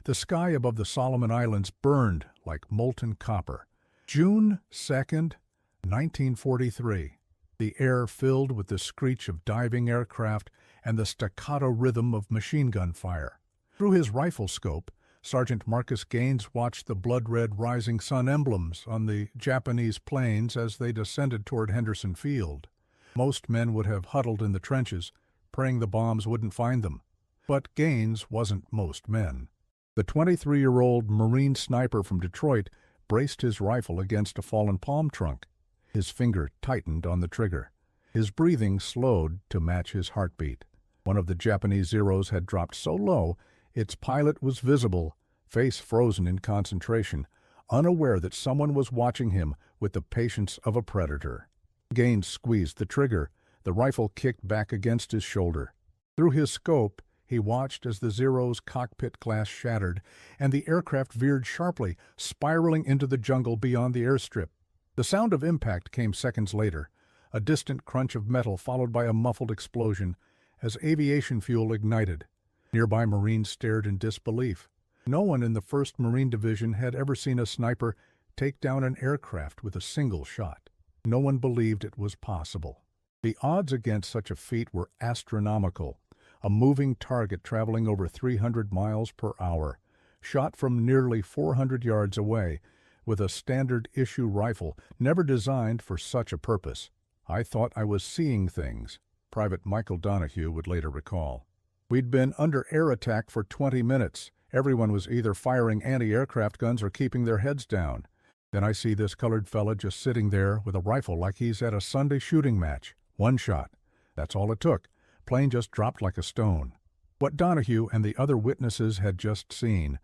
The sky above the Solomon Islands burned like molten copper. June 2nd, 1943. The air filled with the screech of diving aircraft and the staccato rhythm of machine gun fire. Through his rifle scope, Sergeant Marcus Gaines watched the blood-red rising sun emblems on the Japanese planes as they descended toward Henderson Field. Most men would have huddled in the trenches, praying the bombs wouldn't find them. But Gaines wasn't most men. The 23-year-old Marine sniper from Detroit braced his rifle against a fallen palm trunk. His finger tightened on the trigger. His breathing slowed to match his heartbeat. One of the Japanese Zeros had dropped so low, its pilot was visible, face frozen in concentration, unaware that someone was watching him with the patience of a predator. Gaines squeezed the trigger. The rifle kicked back against his shoulder. Through his scope, he watched as the Zero's cockpit glass shattered, and the aircraft veered sharply, spiraling into the jungle beyond the airstrip. The sound of impact came seconds later, a distant crunch of metal followed by a muffled explosion as aviation fuel ignited. Nearby Marines stared in disbelief. No one in the 1st Marine Division had ever seen a sniper take down an aircraft with a single shot. No one believed it was possible. The odds against such a feat were astronomical. A moving target traveling over 300 miles per hour, shot from nearly 400 yards away, with a standard issue rifle never designed for such a purpose. I thought I was seeing things, Private Michael Donahue would later recall. We'd been under air attack for 20 minutes. Everyone was either firing anti-aircraft guns or keeping their heads down. Then I see this colored fella just sitting there with a rifle like he's at a Sunday shooting match. One shot. That's all it took. Plane just dropped like a stone. What Donahue and the other witnesses had just seen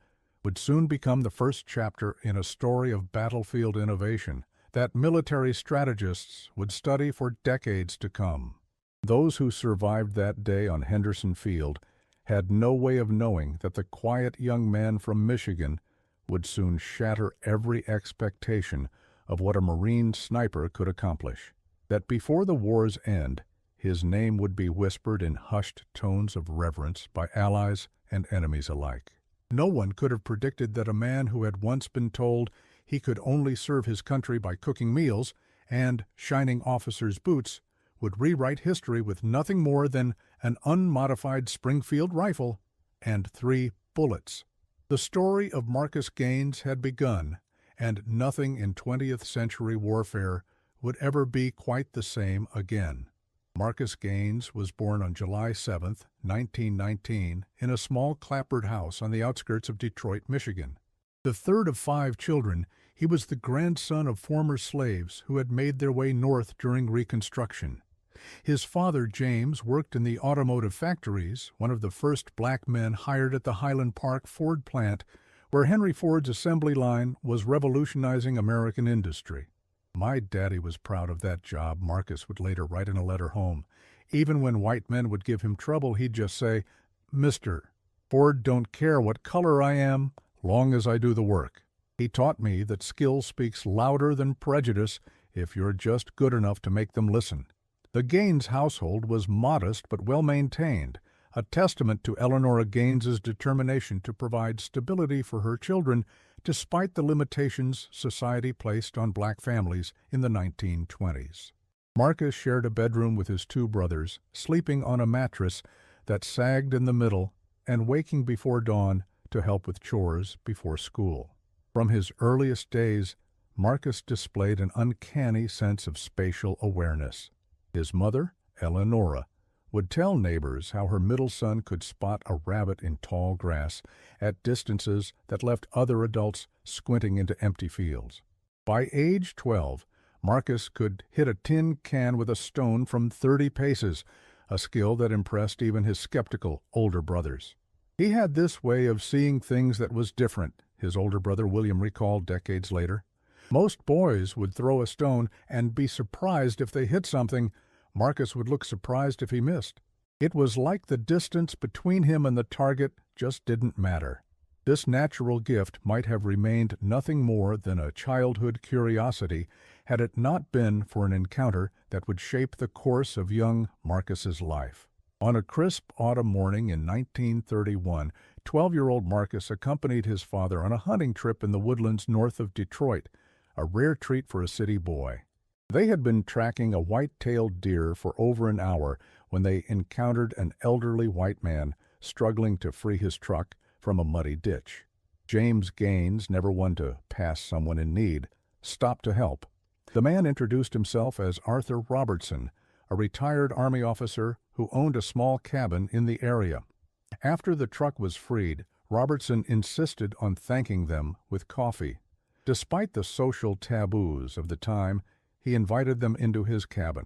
would soon become the first chapter in a story of battlefield innovation that military strategists would study for decades to come. Those who survived that day on Henderson Field had no way of knowing that the quiet young man from Michigan would soon shatter every expectation of what a Marine sniper could accomplish. That before the war's end, his name would be whispered in hushed tones of reverence by allies and enemies alike. No one could have predicted that a man who had once been told he could only serve his country by cooking meals and shining officers' boots would rewrite history with nothing more than an unmodified Springfield rifle and 3 bullets. The story of Marcus Gaines had begun, and nothing in 20th century warfare would ever be quite the same again. Marcus Gaines was born on July 7, 1919, in a small clapboard house on the outskirts of Detroit, Michigan. The third of 5 children, he was the grandson of former slaves who had made their way north during Reconstruction. His father, James, worked in the automotive factories, one of the first black men hired at the Highland Park Ford plant, where Henry Ford's assembly line was revolutionizing American industry. "My daddy was proud of that job," Marcus would later write in a letter home. Even when white men would give him trouble, he'd just say, "Mr. Ford don't care what color I am, long as I do the work." He taught me that skill speaks louder than prejudice if you're just good enough to make them listen. The Gaines household was modest but well-maintained, a testament to Eleanora Gaines's determination to provide stability for her children despite the limitations society placed on black families in the 1920s. Marcus shared a bedroom with his 2 brothers, sleeping on a mattress that sagged in the middle and waking before dawn to help with chores before school. From his earliest days, Marcus displayed an uncanny sense of spatial awareness. His mother, Eleanora, would tell neighbors how her middle son could spot a rabbit in tall grass at distances that left other adults squinting into empty fields. By age 12, Marcus could hit a tin can with a stone from 30 paces, a skill that impressed even his skeptical older brothers. He had this way of seeing things that was different, his older brother William recalled decades later. Most boys would throw a stone and be surprised if they hit something. Marcus would look surprised if he missed. It was like the distance between him and the target just didn't matter. This natural gift might have remained nothing more than a childhood curiosity had it not been for an encounter that would shape the course of young Marcus's life. On a crisp autumn morning in 1931, 12-year-old Marcus accompanied his father on a hunting trip in the woodlands north of Detroit, a rare treat for a city boy. They had been tracking a white-tailed deer for over an hour when they encountered an elderly white man struggling to free his truck from a muddy ditch. James Gaines, never one to pass someone in need, stopped to help. The man introduced himself as Arthur Robertson, a retired Army officer who owned a small cabin in the area. After the truck was freed, Robertson insisted on thanking them with coffee. Despite the social taboos of the time, he invited them into his cabin.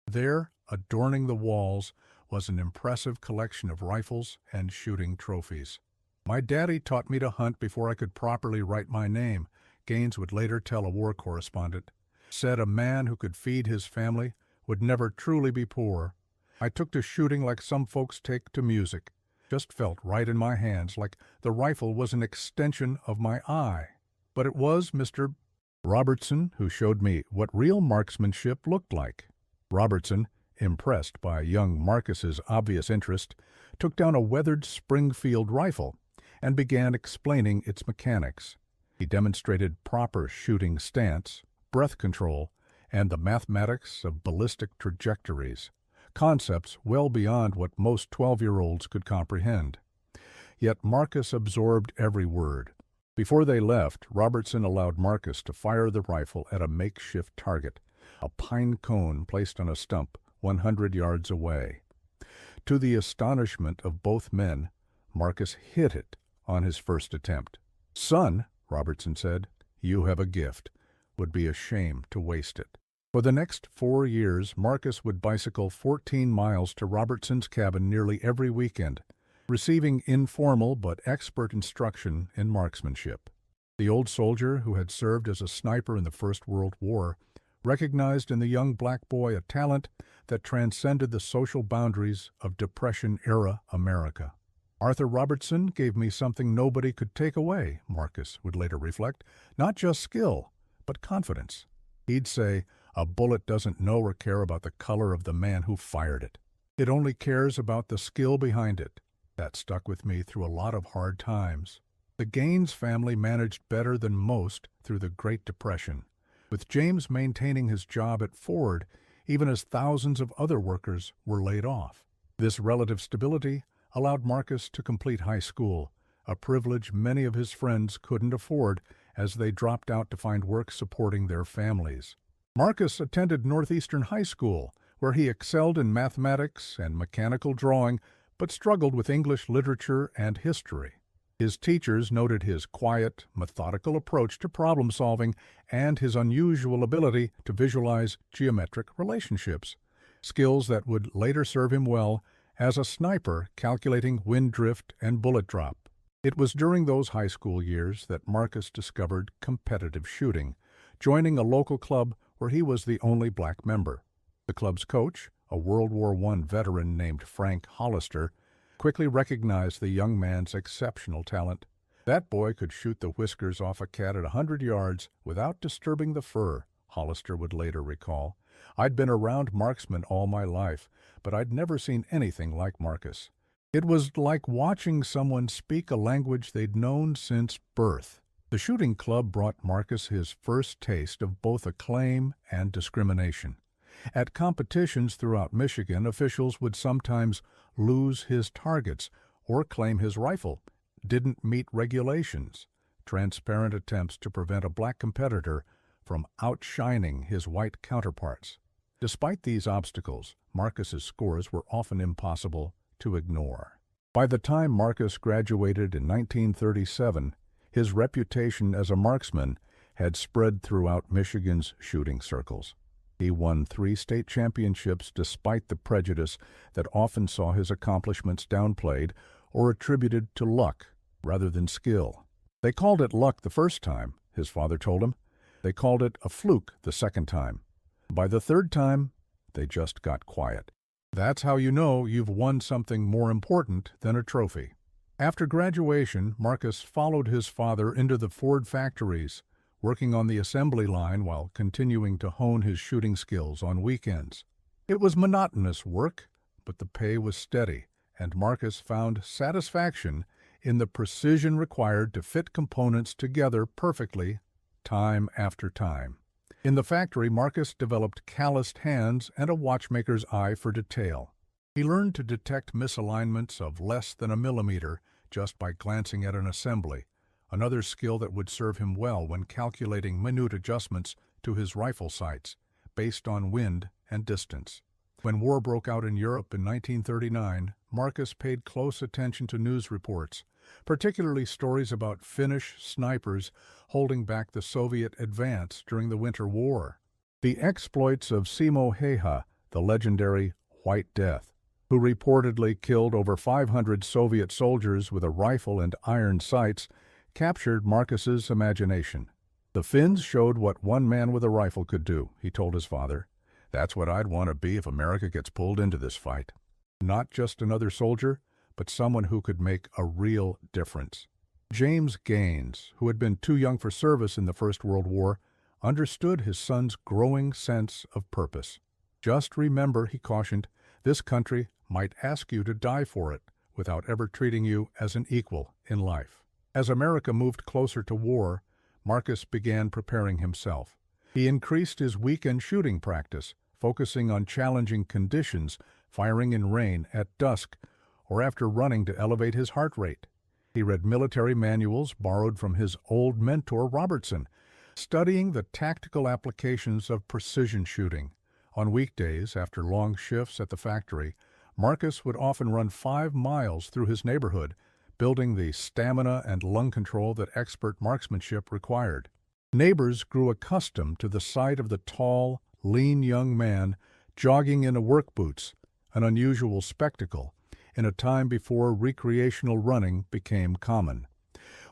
There, adorning the walls, was an impressive collection of rifles and shooting trophies. "My daddy taught me to hunt before I could properly write my name," Gaines would later tell a war correspondent. Said a man who could feed his family would never truly be poor. "I took to shooting like some folks take to music. Just felt right in my hands, like the rifle was an extension of my eye." But it was Mr. Robertson who showed me what real marksmanship looked like. Robertson, impressed by young Marcus's obvious interest, took down a weathered Springfield rifle and began explaining its mechanics. He demonstrated proper shooting stance, breath control, and the mathematics of ballistic trajectories, concepts well beyond what most 12-year-olds could comprehend. Yet Marcus absorbed every word. Before they left, Robertson allowed Marcus to fire the rifle at a makeshift target, a pine cone placed on a stump 100 yards away. To the astonishment of both men, Marcus hit it on his first attempt. "Son," Robertson said, "you have a gift. Would be a shame to waste it." For the next 4 years, Marcus would bicycle 14 miles to Robertson's cabin nearly every weekend, receiving informal but expert instruction in marksmanship. The old soldier, who had served as a sniper in the First World War, recognized in the young black boy a talent that transcended the social boundaries of Depression-era America. "Arthur Robertson gave me something nobody could take away," Marcus would later reflect, "not just skill, but confidence. He'd say, 'A bullet doesn't know or care about the color of the man who fired it. It only cares about the skill behind it.' That stuck with me through a lot of hard times." The Gaines family managed better than most through the Great Depression, with James maintaining his job at Ford even as thousands of other workers were laid off. This relative stability allowed Marcus to complete high school, a privilege many of his friends couldn't afford as they dropped out to find work supporting their families. Marcus attended Northeastern High School, where he excelled in mathematics and mechanical drawing, but struggled with English literature and history. His teachers noted his quiet, methodical approach to problem-solving and his unusual ability to visualize geometric relationships, skills that would later serve him well as a sniper calculating wind drift and bullet drop. It was during those high school years that Marcus discovered competitive shooting, joining a local club where he was the only black member. The club's coach, a World War I veteran named Frank Hollister, quickly recognized the young man's exceptional talent. "That boy could shoot the whiskers off a cat at 100 yards without disturbing the fur," Hollister would later recall. "I'd been around marksmen all my life, but I'd never seen anything like Marcus. It was like watching someone speak a language they'd known since birth." The shooting club brought Marcus his first taste of both acclaim and discrimination. At competitions throughout Michigan, officials would sometimes lose his targets or claim his rifle didn't meet regulations, transparent attempts to prevent a black competitor from outshining his white counterparts. Despite these obstacles, Marcus's scores were often impossible to ignore. By the time Marcus graduated in 1937, his reputation as a marksman had spread throughout Michigan's shooting circles. He won 3 state championships despite the prejudice that often saw his accomplishments downplayed or attributed to luck rather than skill. "They called it luck the first time," his father told him. "They called it a fluke the second time. By the third time, they just got quiet. That's how you know you've won something more important than a trophy." After graduation, Marcus followed his father into the Ford factories, working on the assembly line while continuing to hone his shooting skills on weekends. It was monotonous work, but the pay was steady, and Marcus found satisfaction in the precision required to fit components together perfectly, time after time. In the factory, Marcus developed calloused hands and a watchmaker's eye for detail. He learned to detect misalignments of less than a millimeter just by glancing at an assembly, another skill that would serve him well when calculating minute adjustments to his rifle sights, based on wind and distance. When war broke out in Europe in 1939, Marcus paid close attention to news reports, particularly stories about Finnish snipers holding back the Soviet advance during the Winter War. The exploits of Simo Häyhä, the legendary White Death, who reportedly killed over 500 Soviet soldiers with a rifle and iron sights, captured Marcus's imagination. The Finns showed what one man with a rifle could do, he told his father. That's what I'd want to be if America gets pulled into this fight. Not just another soldier, but someone who could make a real difference. James Gaines, who had been too young for service in the First World War, understood his son's growing sense of purpose. Just remember, he cautioned, this country might ask you to die for it without ever treating you as an equal in life. As America moved closer to war, Marcus began preparing himself. He increased his weekend shooting practice, focusing on challenging conditions, firing in rain, at dusk, or after running to elevate his heart rate. He read military manuals borrowed from his old mentor Robertson, studying the tactical applications of precision shooting. On weekdays, after long shifts at the factory, Marcus would often run 5 miles through his neighborhood, building the stamina and lung control that expert marksmanship required. Neighbors grew accustomed to the sight of the tall, lean young man jogging in work boots, an unusual spectacle in a time before recreational running became common.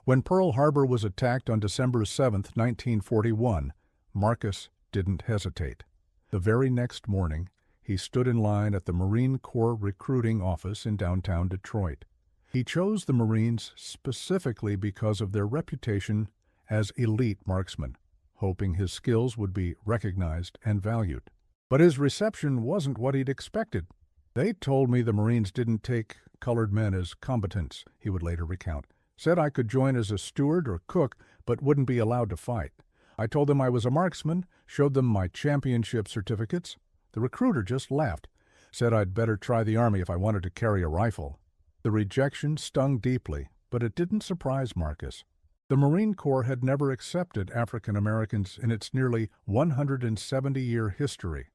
When Pearl Harbor was attacked on December 7, 1941, Marcus didn't hesitate. The very next morning, he stood in line at the Marine Corps recruiting office in downtown Detroit. He chose the Marines specifically because of their reputation as elite marksmen, hoping his skills would be recognized and valued. But his reception wasn't what he'd expected. They told me the Marines didn't take colored men as combatants, he would later recount. Said I could join as a steward or cook, but wouldn't be allowed to fight. I told them I was a marksman, showed them my championship certificates. The recruiter just laughed, said I'd better try the Army if I wanted to carry a rifle. The rejection stung deeply, but it didn't surprise Marcus. The Marine Corps had never accepted African Americans in its nearly 170-year history.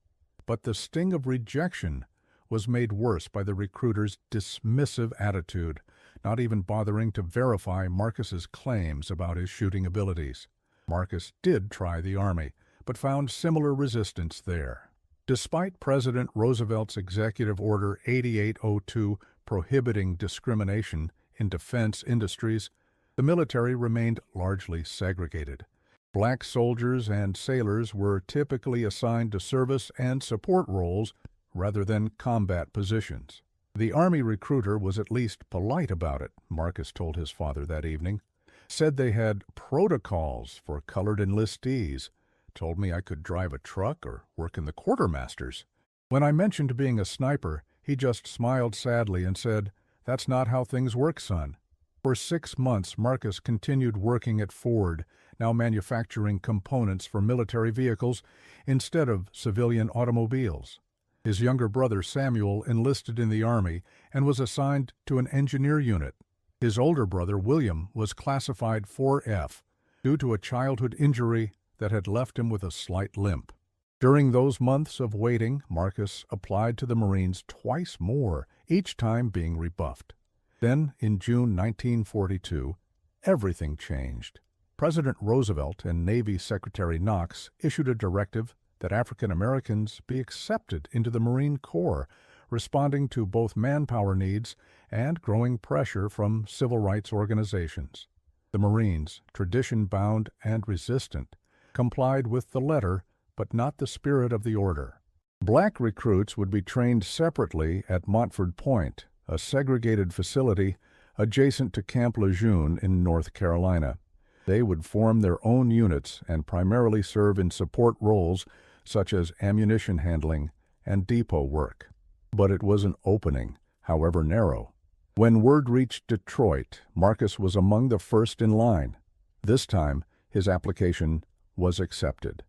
But the sting of rejection was made worse by the recruiter's dismissive attitude, not even bothering to verify Marcus's claims about his shooting abilities. Marcus did try the Army, but found similar resistance there. Despite President Roosevelt's Executive Order 8802 prohibiting discrimination in defense industries, the military remained largely segregated. Black soldiers and sailors were typically assigned to service and support roles rather than combat positions. The Army recruiter was at least polite about it, Marcus told his father that evening. Said they had protocols for colored enlistees. Told me I could drive a truck or work in the quartermasters. When I mentioned being a sniper, he just smiled sadly and said, "That's not how things work, son." For 6 months, Marcus continued working at Ford, now manufacturing components for military vehicles instead of civilian automobiles. His younger brother Samuel enlisted in the Army and was assigned to an engineer unit. His older brother William was classified 4F due to a childhood injury that had left him with a slight limp. During those months of waiting, Marcus applied to the Marines twice more, each time being rebuffed. Then, in June 1942, everything changed. President Roosevelt and Navy Secretary Knox issued a directive that African Americans be accepted into the Marine Corps, responding to both manpower needs and growing pressure from civil rights organizations. The Marines, tradition-bound and resistant, complied with the letter, but not the spirit of the order. Black recruits would be trained separately at Montford Point, a segregated facility adjacent to Camp Lejeune in North Carolina. They would form their own units and primarily serve in support roles such as ammunition handling and depot work. But it was an opening, however narrow. When word reached Detroit, Marcus was among the first in line. This time, his application was accepted.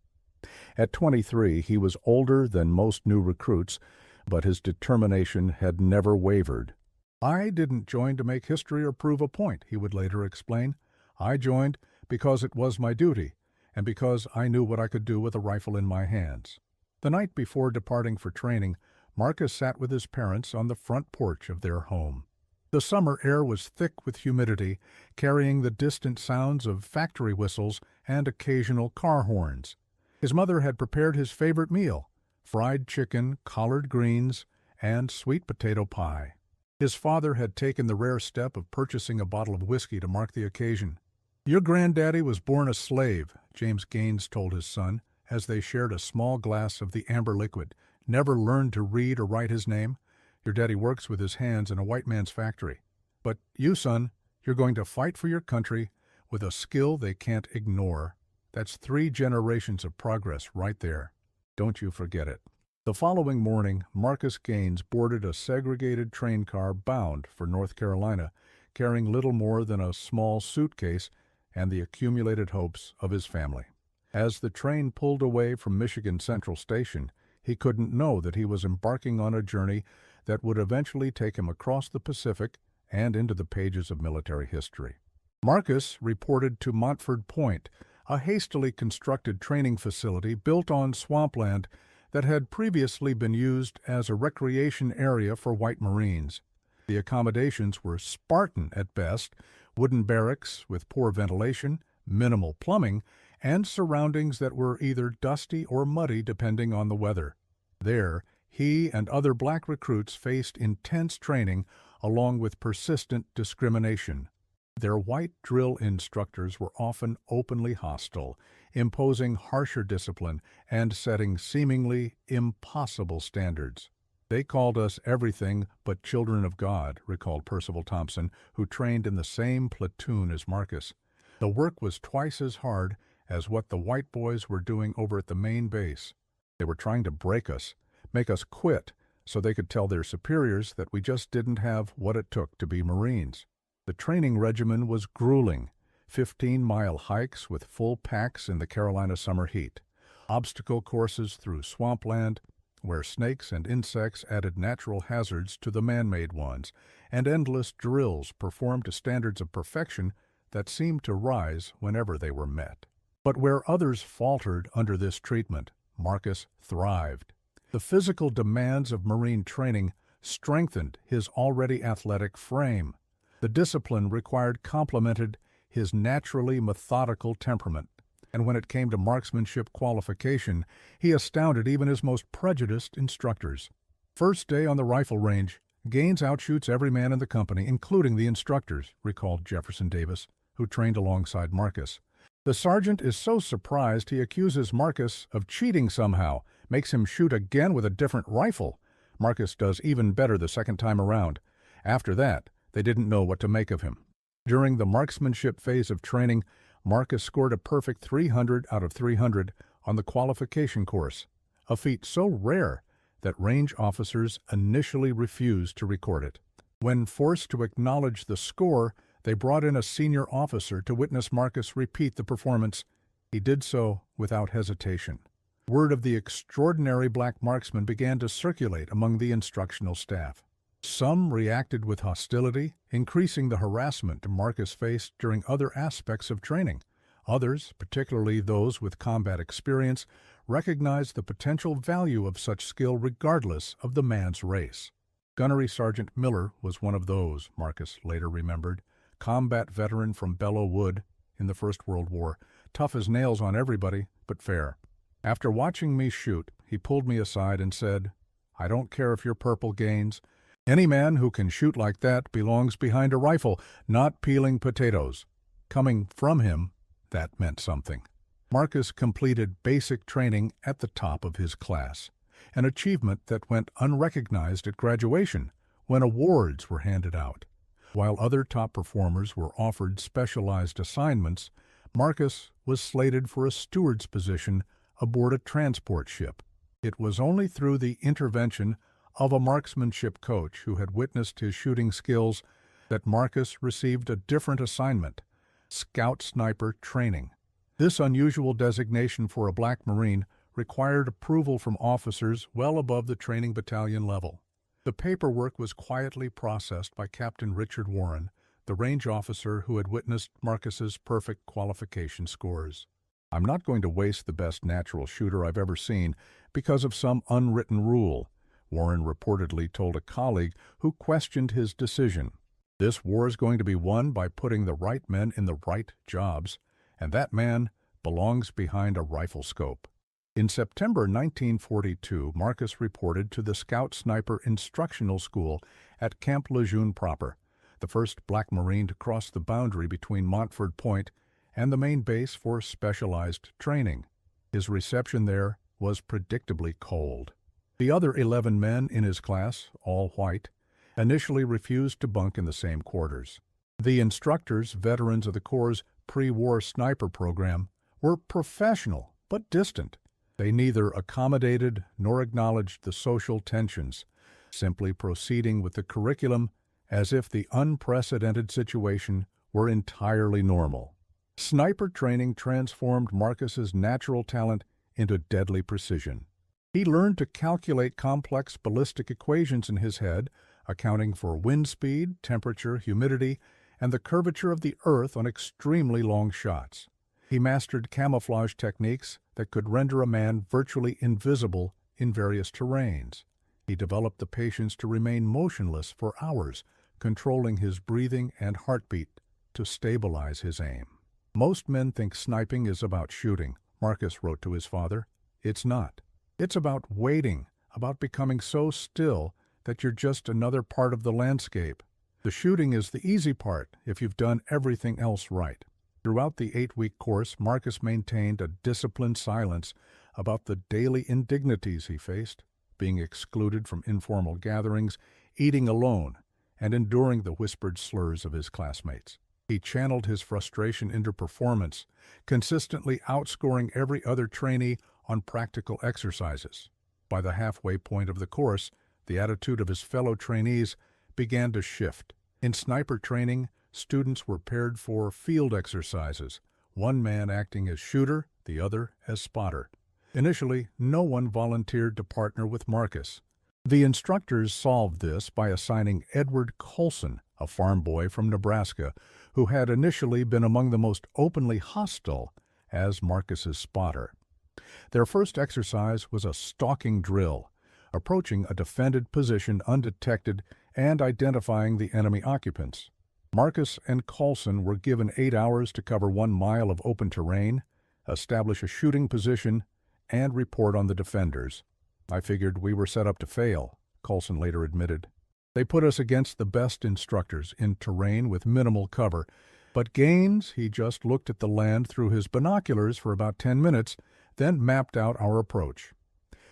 At 23, he was older than most new recruits, but his determination had never wavered. "I didn't join to make history or prove a point," he would later explain. "I joined because it was my duty, and because I knew what I could do with a rifle in my hands." The night before departing for training, Marcus sat with his parents on the front porch of their home. The summer air was thick with humidity, carrying the distant sounds of factory whistles and occasional car horns. His mother had prepared his favorite meal: fried chicken, collard greens, and sweet potato pie. His father had taken the rare step of purchasing a bottle of whiskey to mark the occasion. "Your granddaddy was born a slave," James Gaines told his son, as they shared a small glass of the amber liquid. "Never learned to read or write his name. Your daddy works with his hands in a white man's factory. But you, son, you're going to fight for your country with a skill they can't ignore. That's 3 generations of progress right there. Don't you forget it." The following morning, Marcus Gaines boarded a segregated train car bound for North Carolina, carrying little more than a small suitcase and the accumulated hopes of his family. As the train pulled away from Michigan Central Station, he couldn't know that he was embarking on a journey that would eventually take him across the Pacific and into the pages of military history. Marcus reported to Montford Point, a hastily constructed training facility built on swampland that had previously been used as a recreation area for white Marines. The accommodations were Spartan at best: wooden barracks with poor ventilation, minimal plumbing, and surroundings that were either dusty or muddy depending on the weather. There, he and other black recruits faced intense training along with persistent discrimination. Their white drill instructors were often openly hostile, imposing harsher discipline and setting seemingly impossible standards. "They called us everything but children of God," recalled Percival Thompson, who trained in the same platoon as Marcus. "The work was twice as hard as what the white boys were doing over at the main base. They were trying to break us, make us quit, so they could tell their superiors that we just didn't have what it took to be Marines." The training regimen was grueling: 15-mile hikes with full packs in the Carolina summer heat, obstacle courses through swampland where snakes and insects added natural hazards to the man-made ones, and endless drills performed to standards of perfection that seemed to rise whenever they were met. But where others faltered under this treatment, Marcus thrived. The physical demands of Marine training strengthened his already athletic frame. The discipline required complemented his naturally methodical temperament, and when it came to marksmanship qualification, he astounded even his most prejudiced instructors. "First day on the rifle range, Gaines outshoots every man in the company, including the instructors," recalled Jefferson Davis, who trained alongside Marcus. "The sergeant is so surprised he accuses Marcus of cheating somehow, makes him shoot again with a different rifle. Marcus does even better the second time around. After that, they didn't know what to make of him." During the marksmanship phase of training, Marcus scored a perfect 300 out of 300 on the qualification course, a feat so rare that range officers initially refused to record it. When forced to acknowledge the score, they brought in a senior officer to witness Marcus repeat the performance. He did so without hesitation. Word of the extraordinary black marksman began to circulate among the instructional staff. Some reacted with hostility, increasing the harassment Marcus faced during other aspects of training. Others, particularly those with combat experience, recognized the potential value of such skill regardless of the man's race. Gunnery Sergeant Miller was one of those, Marcus later remembered. Combat veteran from Belleau Wood in the First World War, tough as nails on everybody, but fair. After watching me shoot, he pulled me aside and said, "I don't care if you're purple, Gaines. Any man who can shoot like that belongs behind a rifle, not peeling potatoes." Coming from him, that meant something. Marcus completed basic training at the top of his class, an achievement that went unrecognized at graduation, when awards were handed out. While other top performers were offered specialized assignments, Marcus was slated for a steward's position aboard a transport ship. It was only through the intervention of a marksmanship coach who had witnessed his shooting skills that Marcus received a different assignment: Scout Sniper Training. This unusual designation for a Black Marine required approval from officers well above the training battalion level. The paperwork was quietly processed by Captain Richard Warren, the range officer who had witnessed Marcus's perfect qualification scores. "I'm not going to waste the best natural shooter I've ever seen because of some unwritten rule," Warren reportedly told a colleague who questioned his decision. "This war is going to be won by putting the right men in the right jobs, and that man belongs behind a rifle scope." In September 1942, Marcus reported to the Scout Sniper Instructional School at Camp Lejeune proper, the first Black Marine to cross the boundary between Montford Point and the main base for specialized training. His reception there was predictably cold. The other 11 men in his class, all white, initially refused to bunk in the same quarters. The instructors, veterans of the Corps' pre-war sniper program, were professional but distant. They neither accommodated nor acknowledged the social tensions, simply proceeding with the curriculum as if the unprecedented situation were entirely normal. Sniper training transformed Marcus's natural talent into deadly precision. He learned to calculate complex ballistic equations in his head, accounting for wind speed, temperature, humidity, and the curvature of the earth on extremely long shots. He mastered camouflage techniques that could render a man virtually invisible in various terrains. He developed the patience to remain motionless for hours, controlling his breathing and heartbeat to stabilize his aim. "Most men think sniping is about shooting," Marcus wrote to his father. "It's not. It's about waiting, about becoming so still that you're just another part of the landscape. The shooting is the easy part if you've done everything else right." Throughout the 8-week course, Marcus maintained a disciplined silence about the daily indignities he faced, being excluded from informal gatherings, eating alone, and enduring the whispered slurs of his classmates. He channeled his frustration into performance, consistently outscoring every other trainee on practical exercises. By the halfway point of the course, the attitude of his fellow trainees began to shift. In sniper training, students were paired for field exercises, one man acting as shooter, the other as spotter. Initially, no one volunteered to partner with Marcus. The instructors solved this by assigning Edward Colson, a farm boy from Nebraska, who had initially been among the most openly hostile, as Marcus's spotter. Their first exercise was a stalking drill, approaching a defended position undetected and identifying the enemy occupants. Marcus and Colson were given 8 hours to cover 1 mile of open terrain, establish a shooting position, and report on the defenders. "I figured we were set up to fail," Colson later admitted. "They put us against the best instructors in terrain with minimal cover, but Gaines, he just looked at the land through his binoculars for about 10 minutes, then mapped out our approach.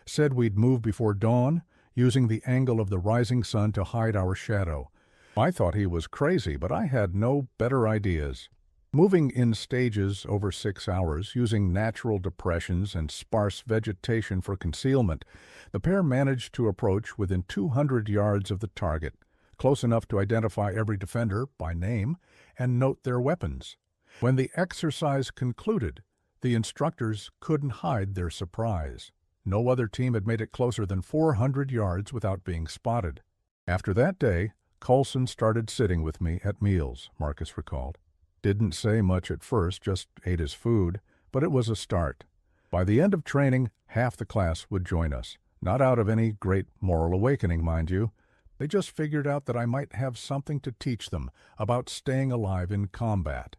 Said we'd move before dawn, using the angle of the rising sun to hide our shadow. I thought he was crazy, but I had no better ideas. Moving in stages over 6 hours, using natural depressions and sparse vegetation for concealment, the pair managed to approach within 200 yards of the target, close enough to identify every defender by name and note their weapons. When the exercise concluded, the instructors couldn't hide their surprise. No other team had made it closer than 400 yards without being spotted. After that day, Colson started sitting with me at meals, Marcus recalled. Didn't say much at first, just ate his food, but it was a start. By the end of training, half the class would join us. Not out of any great moral awakening, mind you. They just figured out that I might have something to teach them about staying alive in combat.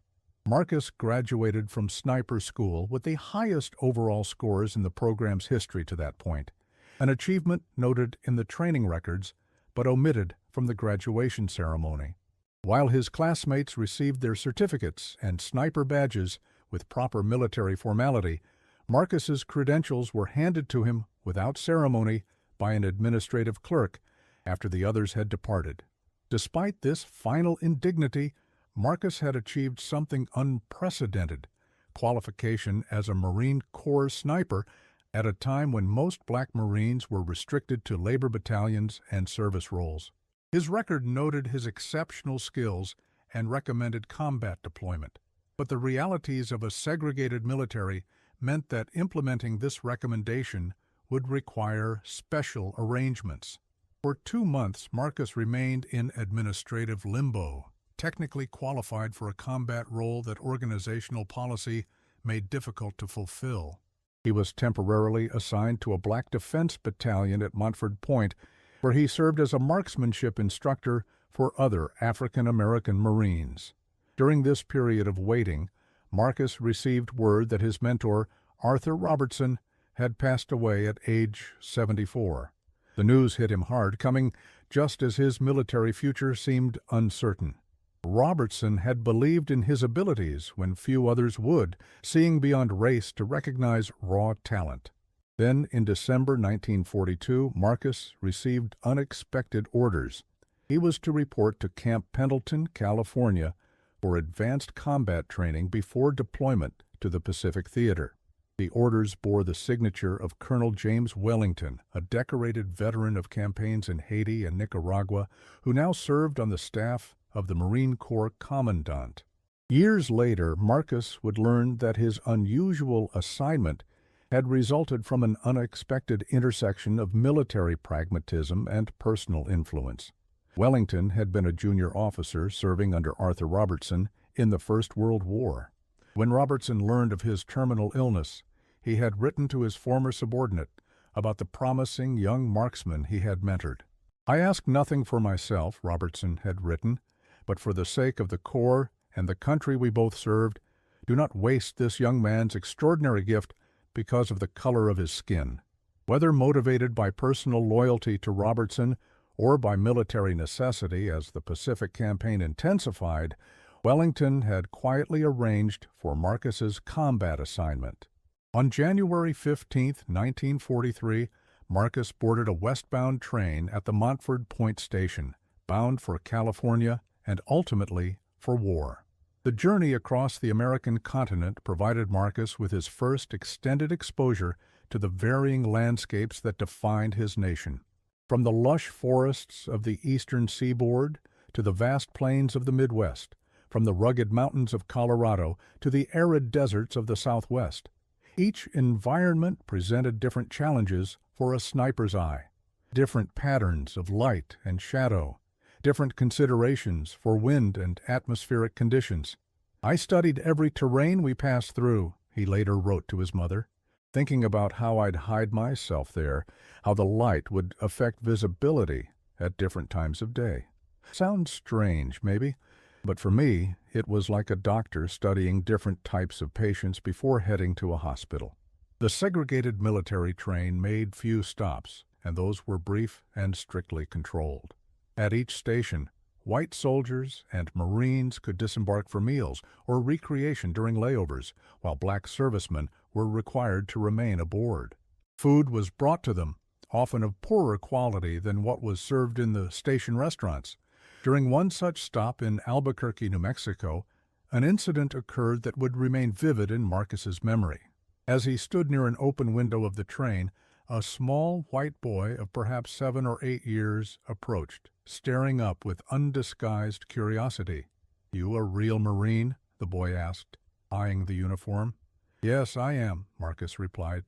Marcus graduated from sniper school with the highest overall scores in the program's history to that point, an achievement noted in the training records but omitted from the graduation ceremony. While his classmates received their certificates and sniper badges with proper military formality, Marcus's credentials were handed to him without ceremony by an administrative clerk after the others had departed. Despite this final indignity, Marcus had achieved something unprecedented: qualification as a Marine Corps sniper at a time when most black Marines were restricted to labor battalions and service roles. His record noted his exceptional skills and recommended combat deployment. But the realities of a segregated military meant that implementing this recommendation would require special arrangements. For 2 months, Marcus remained in administrative limbo, technically qualified for a combat role that organizational policy made difficult to fulfill. He was temporarily assigned to a black defense battalion at Montford Point, where he served as a marksmanship instructor for other African American Marines. During this period of waiting, Marcus received word that his mentor, Arthur Robertson, had passed away at age 74. The news hit him hard, coming just as his military future seemed uncertain. Robertson had believed in his abilities when few others would, seeing beyond race to recognize raw talent. Then, in December 1942, Marcus received unexpected orders. He was to report to Camp Pendleton, California, for advanced combat training before deployment to the Pacific Theater. The orders bore the signature of Colonel James Wellington, a decorated veteran of campaigns in Haiti and Nicaragua, who now served on the staff of the Marine Corps Commandant. Years later, Marcus would learn that his unusual assignment had resulted from an unexpected intersection of military pragmatism and personal influence. Wellington had been a junior officer serving under Arthur Robertson in the First World War. When Robertson learned of his terminal illness, he had written to his former subordinate about the promising young marksman he had mentored. "I ask nothing for myself," Robertson had written, "but for the sake of the Corps and the country we both served, do not waste this young man's extraordinary gift because of the color of his skin." Whether motivated by personal loyalty to Robertson or by military necessity as the Pacific Campaign intensified, Wellington had quietly arranged for Marcus's combat assignment. On January 15, 1943, Marcus boarded a westbound train at the Montford Point station, bound for California and ultimately for war. The journey across the American continent provided Marcus with his first extended exposure to the varying landscapes that defined his nation. From the lush forests of the eastern seaboard to the vast plains of the Midwest, from the rugged mountains of Colorado to the arid deserts of the Southwest, each environment presented different challenges for a sniper's eye, different patterns of light and shadow, different considerations for wind and atmospheric conditions. "I studied every terrain we passed through," he later wrote to his mother, "thinking about how I'd hide myself there, how the light would affect visibility at different times of day." Sounds strange, maybe, but for me, it was like a doctor studying different types of patients before heading to a hospital. The segregated military train made few stops, and those were brief and strictly controlled. At each station, white soldiers and Marines could disembark for meals or recreation during layovers, while black servicemen were required to remain aboard. Food was brought to them, often of poorer quality than what was served in the station restaurants. During one such stop in Albuquerque, New Mexico, an incident occurred that would remain vivid in Marcus's memory. As he stood near an open window of the train, a small white boy of perhaps 7 or 8 years approached, staring up with undisguised curiosity. "You a real Marine?" the boy asked, eyeing the uniform. "Yes, I am," Marcus replied.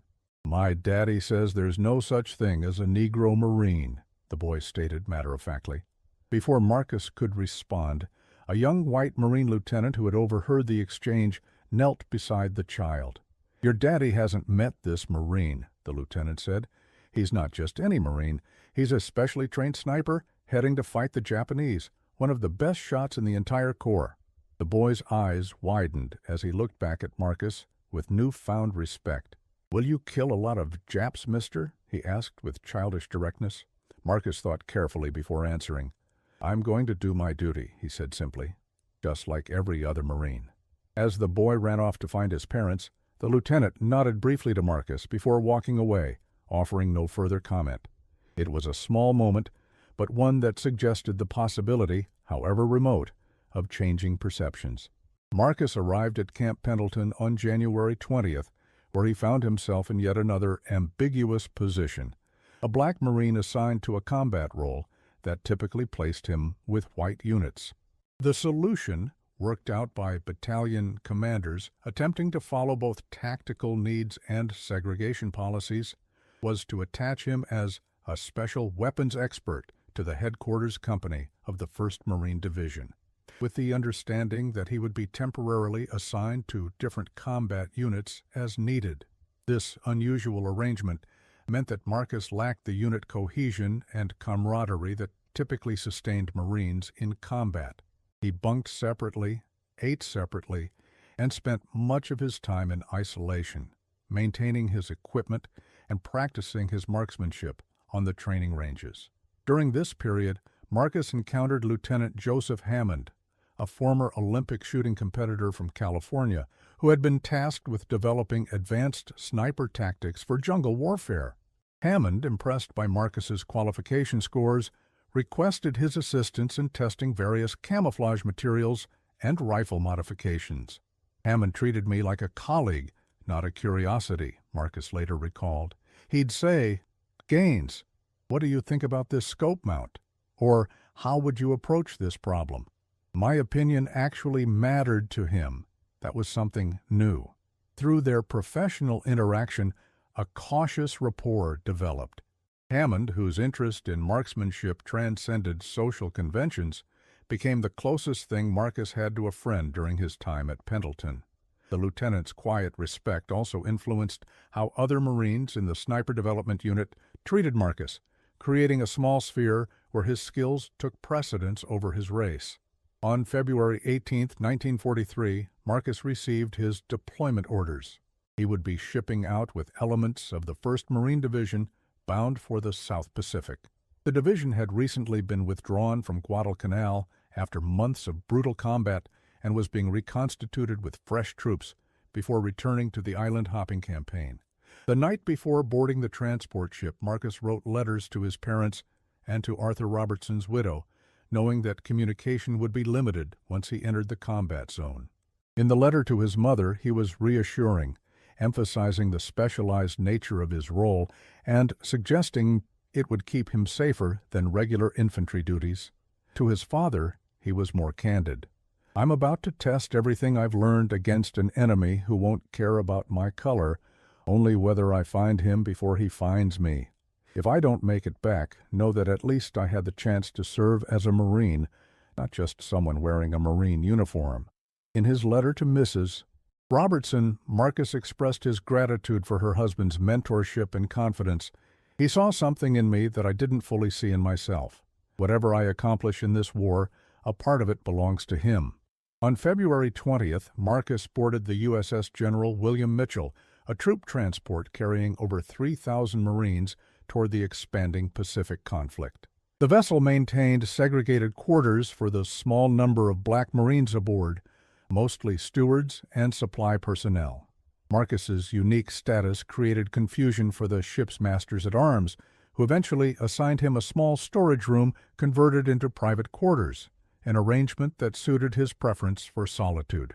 "My daddy says there's no such thing as a Negro Marine," the boy stated matter-of-factly. Before Marcus could respond, a young white Marine lieutenant who had overheard the exchange knelt beside the child. "Your daddy hasn't met this Marine," the lieutenant said. "He's not just any Marine. He's a specially trained sniper heading to fight the Japanese, one of the best shots in the entire Corps." The boy's eyes widened as he looked back at Marcus with newfound respect. "Will you kill a lot of Japs, mister?" he asked with childish directness. Marcus thought carefully before answering. "I'm going to do my duty," he said simply, "just like every other Marine." As the boy ran off to find his parents, the lieutenant nodded briefly to Marcus before walking away, offering no further comment. It was a small moment, but one that suggested the possibility, however remote, of changing perceptions. Marcus arrived at Camp Pendleton on January 20th, where he found himself in yet another ambiguous position, a black Marine assigned to a combat role that typically placed him with white units. The solution, worked out by battalion commanders attempting to follow both tactical needs and segregation policies, was to attach him as a special weapons expert to the headquarters company of the 1st Marine Division, with the understanding that he would be temporarily assigned to different combat units as needed. This unusual arrangement meant that Marcus lacked the unit cohesion and camaraderie that typically sustained Marines in combat. He bunked separately, ate separately, and spent much of his time in isolation, maintaining his equipment and practicing his marksmanship on the training ranges. During this period, Marcus encountered Lieutenant Joseph Hammond, a former Olympic shooting competitor from California who had been tasked with developing advanced sniper tactics for jungle warfare. Hammond, impressed by Marcus's qualification scores, requested his assistance in testing various camouflage materials and rifle modifications. Hammond treated me like a colleague, not a curiosity, Marcus later recalled. He'd say, "Gaines, what do you think about this scope mount?" Or, "How would you approach this problem?" My opinion actually mattered to him. That was something new. Through their professional interaction, a cautious rapport developed. Hammond, whose interest in marksmanship transcended social conventions, became the closest thing Marcus had to a friend during his time at Pendleton. The lieutenant's quiet respect also influenced how other Marines in the Sniper Development Unit treated Marcus, creating a small sphere where his skills took precedence over his race. On February 18, 1943, Marcus received his deployment orders. He would be shipping out with elements of the 1st Marine Division bound for the South Pacific. The division had recently been withdrawn from Guadalcanal after months of brutal combat and was being reconstituted with fresh troops before returning to the island-hopping campaign. The night before boarding the transport ship, Marcus wrote letters to his parents and to Arthur Robertson's widow, knowing that communication would be limited once he entered the combat zone. In the letter to his mother, he was reassuring, emphasizing the specialized nature of his role and suggesting it would keep him safer than regular infantry duties. To his father, he was more candid. "I'm about to test everything I've learned against an enemy who won't care about my color, only whether I find him before he finds me. If I don't make it back, know that at least I had the chance to serve as a Marine, not just someone wearing a Marine uniform." In his letter to Mrs. Robertson, Marcus expressed his gratitude for her husband's mentorship and confidence. "He saw something in me that I didn't fully see in myself. Whatever I accomplish in this war, a part of it belongs to him." On February 20th, Marcus boarded the USS General William Mitchell, a troop transport carrying over 3,000 Marines toward the expanding Pacific conflict. The vessel maintained segregated quarters for the small number of black Marines aboard, mostly stewards and supply personnel. Marcus's unique status created confusion for the ship's masters-at-arms, who eventually assigned him a small storage room converted into private quarters, an arrangement that suited his preference for solitude.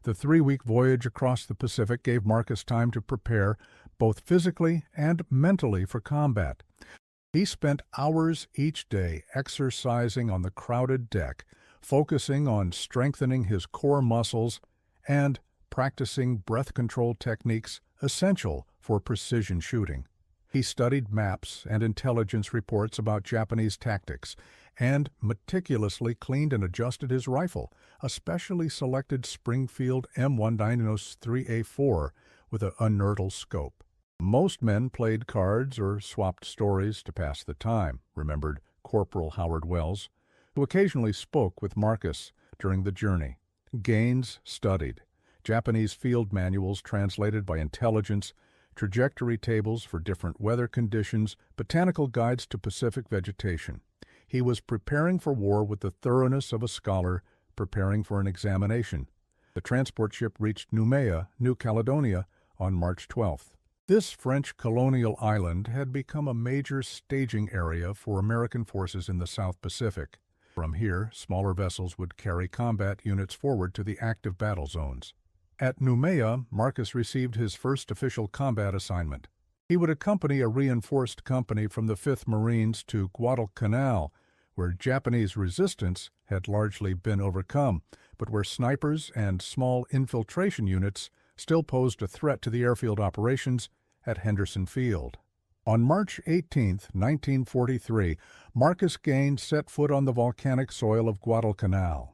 The 3-week voyage across the Pacific gave Marcus time to prepare both physically and mentally for combat. He spent hours each day exercising on the crowded deck, focusing on strengthening his core muscles and practicing breath control techniques essential for precision shooting. He studied maps and intelligence reports about Japanese tactics and meticulously cleaned and adjusted his rifle, a specially selected Springfield M1 Dynos 3A4 with a Nerdle scope. "Most men played cards or swapped stories to pass the time," remembered Corporal Howard Wells, who occasionally spoke with Marcus during the journey. Gaines studied Japanese field manuals translated by intelligence, trajectory tables for different weather conditions, botanical guides to Pacific vegetation. He was preparing for war with the thoroughness of a scholar preparing for an examination. The transport ship reached Noumea, New Caledonia, on March 12th. This French colonial island had become a major staging area for American forces in the South Pacific. From here, smaller vessels would carry combat units forward to the active battle zones. At Noumea, Marcus received his first official combat assignment. He would accompany a reinforced company from the 5th Marines to Guadalcanal, where Japanese resistance had largely been overcome, but where snipers and small infiltration units still posed a threat to the airfield operations at Henderson Field. On March 18, 1943, Marcus Gaines set foot on the volcanic soil of Guadalcanal.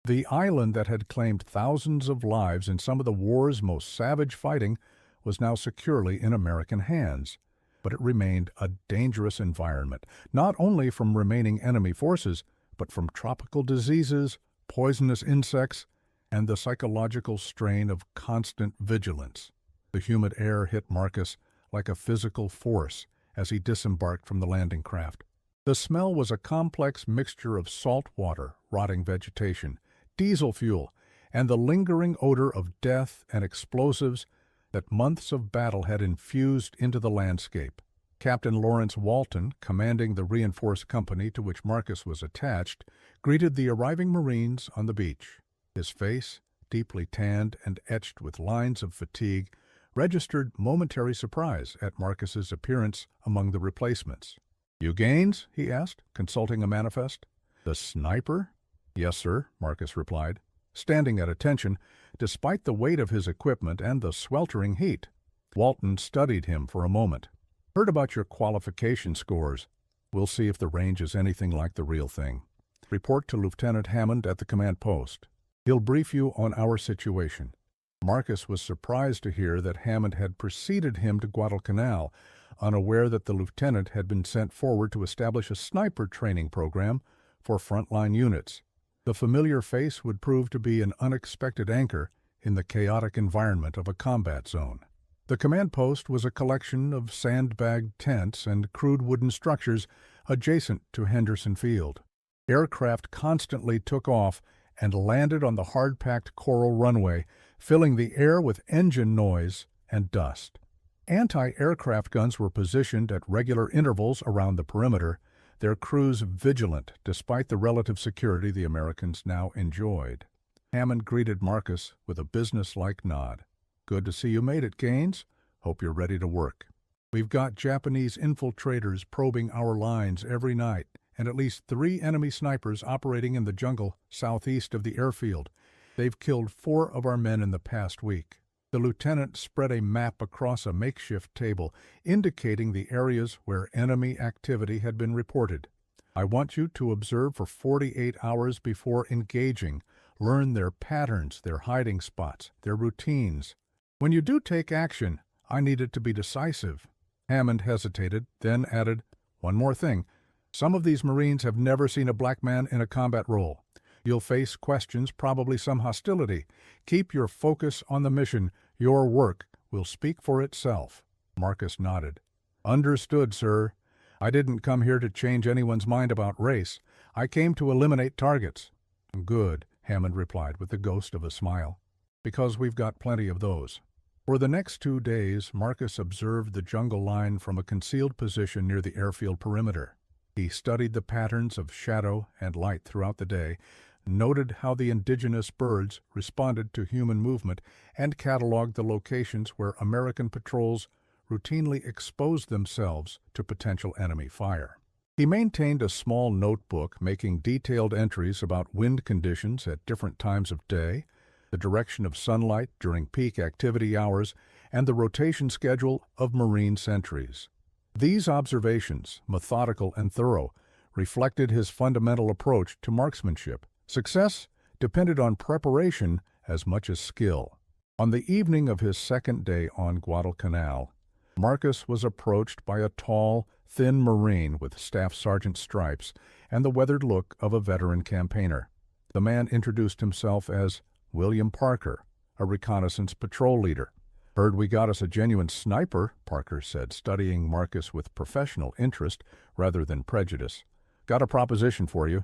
The island that had claimed thousands of lives in some of the war's most savage fighting was now securely in American hands. But it remained a dangerous environment, not only from remaining enemy forces, but from tropical diseases, poisonous insects, and the psychological strain of constant vigilance. The humid air hit Marcus like a physical force as he disembarked from the landing craft. The smell was a complex mixture of salt water, rotting vegetation, diesel fuel, and the lingering odor of death and explosives that months of battle had infused into the landscape. Captain Lawrence Walton, commanding the reinforced company to which Marcus was attached, greeted the arriving Marines on the beach. His face, deeply tanned and etched with lines of fatigue, registered momentary surprise at Marcus's appearance among the replacements. "You Gaines?" he asked, consulting a manifest. "The sniper?" "Yes, sir," Marcus replied, standing at attention despite the weight of his equipment and the sweltering heat. Walton studied him for a moment. "Heard about your qualification scores. We'll see if the range is anything like the real thing. Report to Lieutenant Hammond at the command post. He'll brief you on our situation." Marcus was surprised to hear that Hammond had preceded him to Guadalcanal, unaware that the lieutenant had been sent forward to establish a sniper training program for frontline units. The familiar face would prove to be an unexpected anchor in the chaotic environment of a combat zone. The command post was a collection of sandbagged tents and crude wooden structures adjacent to Henderson Field. Aircraft constantly took off and landed on the hard-packed coral runway, filling the air with engine noise and dust. Anti-aircraft guns were positioned at regular intervals around the perimeter, their crews vigilant despite the relative security the Americans now enjoyed. Hammond greeted Marcus with a business-like nod. "Good to see you made it, Gaines. Hope you're ready to work. We've got Japanese infiltrators probing our lines every night, and at least 3 enemy snipers operating in the jungle southeast of the airfield. They've killed 4 of our men in the past week." The lieutenant spread a map across a makeshift table, indicating the areas where enemy activity had been reported. "I want you to observe for 48 hours before engaging. Learn their patterns, their hiding spots, their routines. When you do take action, I need it to be decisive." Hammond hesitated, then added, "One more thing. Some of these Marines have never seen a black man in a combat role. You'll face questions, probably some hostility. Keep your focus on the mission. Your work will speak for itself." Marcus nodded. "Understood, sir. I didn't come here to change anyone's mind about race. I came to eliminate targets." "Good," Hammond replied with the ghost of a smile, "because we've got plenty of those." For the next 2 days, Marcus observed the jungle line from a concealed position near the airfield perimeter. He studied the patterns of shadow and light throughout the day, noted how the indigenous birds responded to human movement, and cataloged the locations where American patrols routinely exposed themselves to potential enemy fire. He maintained a small notebook making detailed entries about wind conditions at different times of day, the direction of sunlight during peak activity hours, and the rotation schedule of Marine sentries. These observations, methodical and thorough, reflected his fundamental approach to marksmanship. Success depended on preparation as much as skill. On the evening of his second day on Guadalcanal, Marcus was approached by a tall, thin Marine with staff sergeant stripes and the weathered look of a veteran campaigner. The man introduced himself as William Parker, a reconnaissance patrol leader. "Heard we got us a genuine sniper," Parker said, studying Marcus with professional interest rather than prejudice. "Got a proposition for you.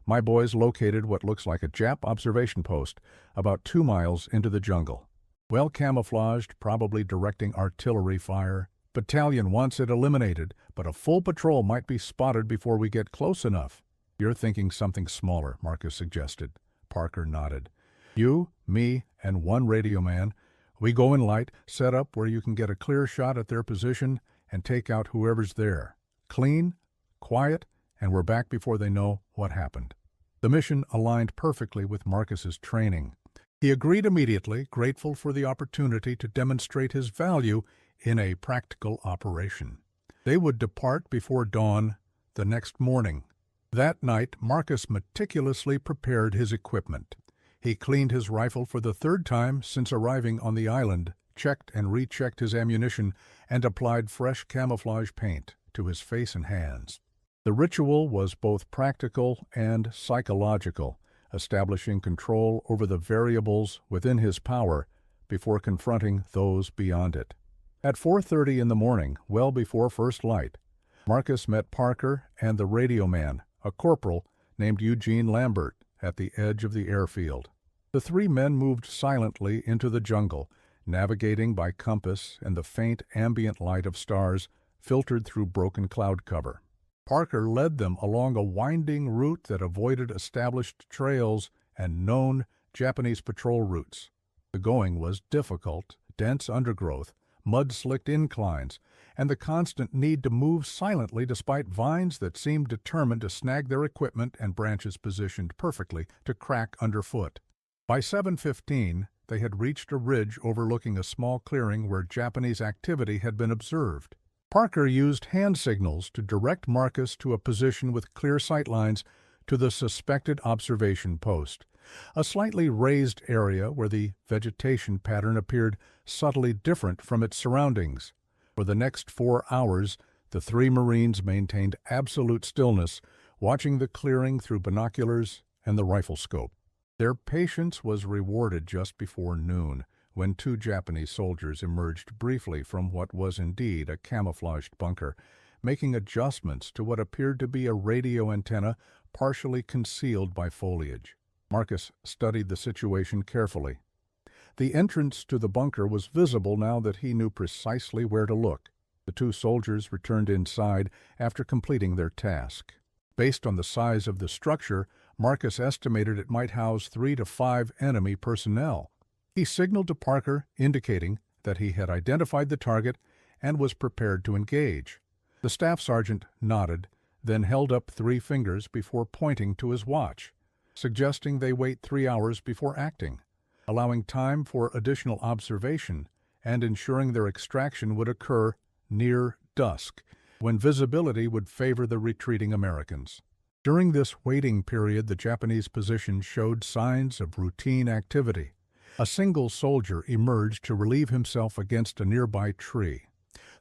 My boys located what looks like a Jap observation post about 2 miles into the jungle. Well camouflaged, probably directing artillery fire. Battalion wants it eliminated, but a full patrol might be spotted before we get close enough." "You're thinking something smaller," Marcus suggested. Parker nodded. You, me, and one radio man. We go in light, set up where you can get a clear shot at their position, and take out whoever's there. Clean, quiet, and we're back before they know what happened." The mission aligned perfectly with Marcus's training. He agreed immediately, grateful for the opportunity to demonstrate his value in a practical operation. They would depart before dawn the next morning. That night, Marcus meticulously prepared his equipment. He cleaned his rifle for the third time since arriving on the island, checked and rechecked his ammunition, and applied fresh camouflage paint to his face and hands. The ritual was both practical and psychological, establishing control over the variables within his power before confronting those beyond it. At 4:30 in the morning, well before first light, Marcus met Parker and the radio man, a corporal named Eugene Lambert, at the edge of the airfield. The three men moved silently into the jungle, navigating by compass and the faint ambient light of stars filtered through broken cloud cover. Parker led them along a winding route that avoided established trails and known Japanese patrol routes. The going was difficult, dense undergrowth, mud-slicked inclines, and the constant need to move silently despite vines that seemed determined to snag their equipment and branches positioned perfectly to crack underfoot. By 7:15, they had reached a ridge overlooking a small clearing where Japanese activity had been observed. Parker used hand signals to direct Marcus to a position with clear sightlines to the suspected observation post, a slightly raised area where the vegetation pattern appeared subtly different from its surroundings. For the next 4 hours, the three Marines maintained absolute stillness, watching the clearing through binoculars and the rifle scope. Their patience was rewarded just before noon, when 2 Japanese soldiers emerged briefly from what was indeed a camouflaged bunker, making adjustments to what appeared to be a radio antenna partially concealed by foliage. Marcus studied the situation carefully. The entrance to the bunker was visible now that he knew precisely where to look. The 2 soldiers returned inside after completing their task. Based on the size of the structure, Marcus estimated it might house 3 to 5 enemy personnel. He signaled to Parker, indicating that he had identified the target and was prepared to engage. The staff sergeant nodded, then held up 3 fingers before pointing to his watch, suggesting they wait 3 hours before acting, allowing time for additional observation and ensuring their extraction would occur near dusk, when visibility would favor the retreating Americans. During this waiting period, the Japanese position showed signs of routine activity. A single soldier emerged to relieve himself against a nearby tree.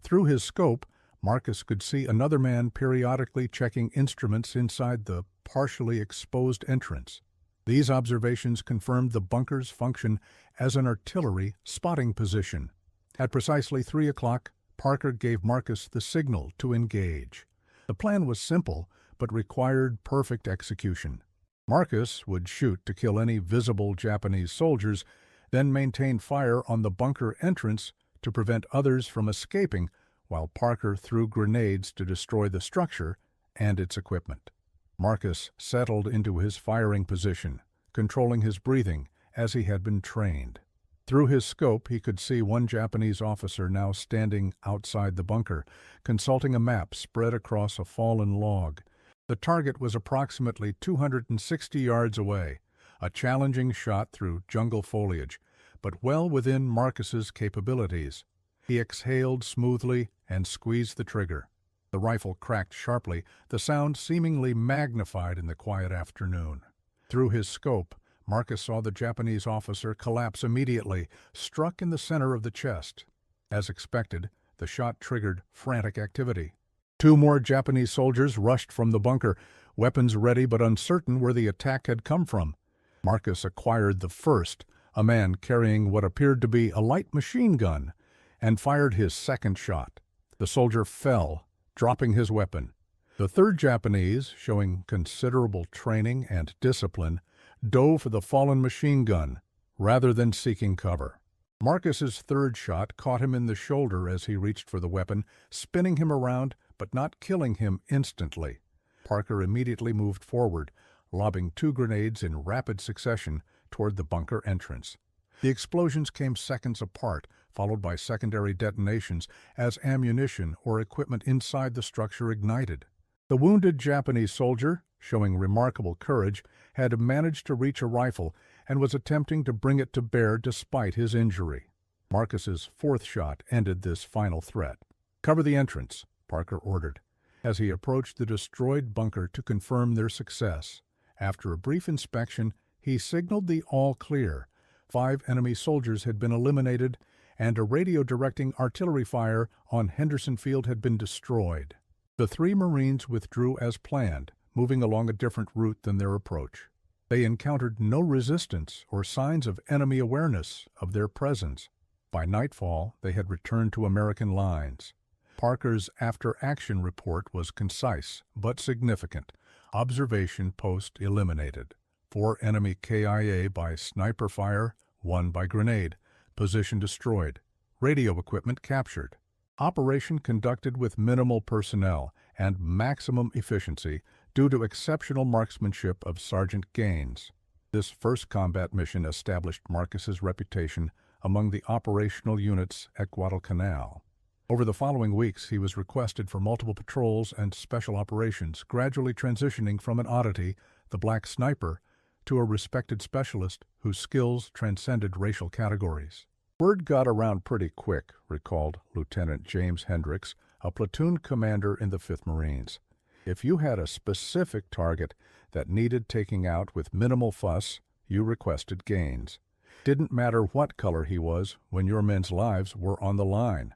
Through his scope, Marcus could see another man periodically checking instruments inside the partially exposed entrance. These observations confirmed the bunker's function as an artillery spotting position. At precisely 3 o'clock, Parker gave Marcus the signal to engage. The plan was simple, but required perfect execution. Marcus would shoot to kill any visible Japanese soldiers, then maintain fire on the bunker entrance to prevent others from escaping, while Parker threw grenades to destroy the structure and its equipment. Marcus settled into his firing position, controlling his breathing as he had been trained. Through his scope, he could see one Japanese officer now standing outside the bunker, consulting a map spread across a fallen log. The target was approximately 260 yards away, a challenging shot through jungle foliage, but well within Marcus's capabilities. He exhaled smoothly and squeezed the trigger. The rifle cracked sharply, the sound seemingly magnified in the quiet afternoon. Through his scope, Marcus saw the Japanese officer collapse immediately, struck in the center of the chest. As expected, the shot triggered frantic activity. 2 more Japanese soldiers rushed from the bunker, weapons ready but uncertain where the attack had come from. Marcus acquired the first, a man carrying what appeared to be a light machine gun, and fired his second shot. The soldier fell, dropping his weapon. The third Japanese, showing considerable training and discipline, dove for the fallen machine gun, rather than seeking cover. Marcus's third shot caught him in the shoulder as he reached for the weapon, spinning him around but not killing him instantly. Parker immediately moved forward, lobbing 2 grenades in rapid succession toward the bunker entrance. The explosions came seconds apart, followed by secondary detonations as ammunition or equipment inside the structure ignited. The wounded Japanese soldier, showing remarkable courage, had managed to reach a rifle and was attempting to bring it to bear despite his injury. Marcus's fourth shot ended this final threat. "Cover the entrance," Parker ordered, as he approached the destroyed bunker to confirm their success. After a brief inspection, he signaled the all clear. 5 enemy soldiers had been eliminated, and a radio directing artillery fire on Henderson Field had been destroyed. The 3 Marines withdrew as planned, moving along a different route than their approach. They encountered no resistance or signs of enemy awareness of their presence. By nightfall, they had returned to American lines. Parker's after-action report was concise but significant. Observation post eliminated. 4 enemy KIA by sniper fire, 1 by grenade. Position destroyed. Radio equipment captured. Operation conducted with minimal personnel and maximum efficiency due to exceptional marksmanship of Sergeant Gaines. This first combat mission established Marcus's reputation among the operational units at Guadalcanal. Over the following weeks, he was requested for multiple patrols and special operations, gradually transitioning from an oddity, the black sniper, to a respected specialist whose skills transcended racial categories. "Word got around pretty quick," recalled Lieutenant James Hendricks, a platoon commander in the 5th Marines. "If you had a specific target that needed taking out with minimal fuss, you requested Gaines. Didn't matter what color he was when your men's lives were on the line."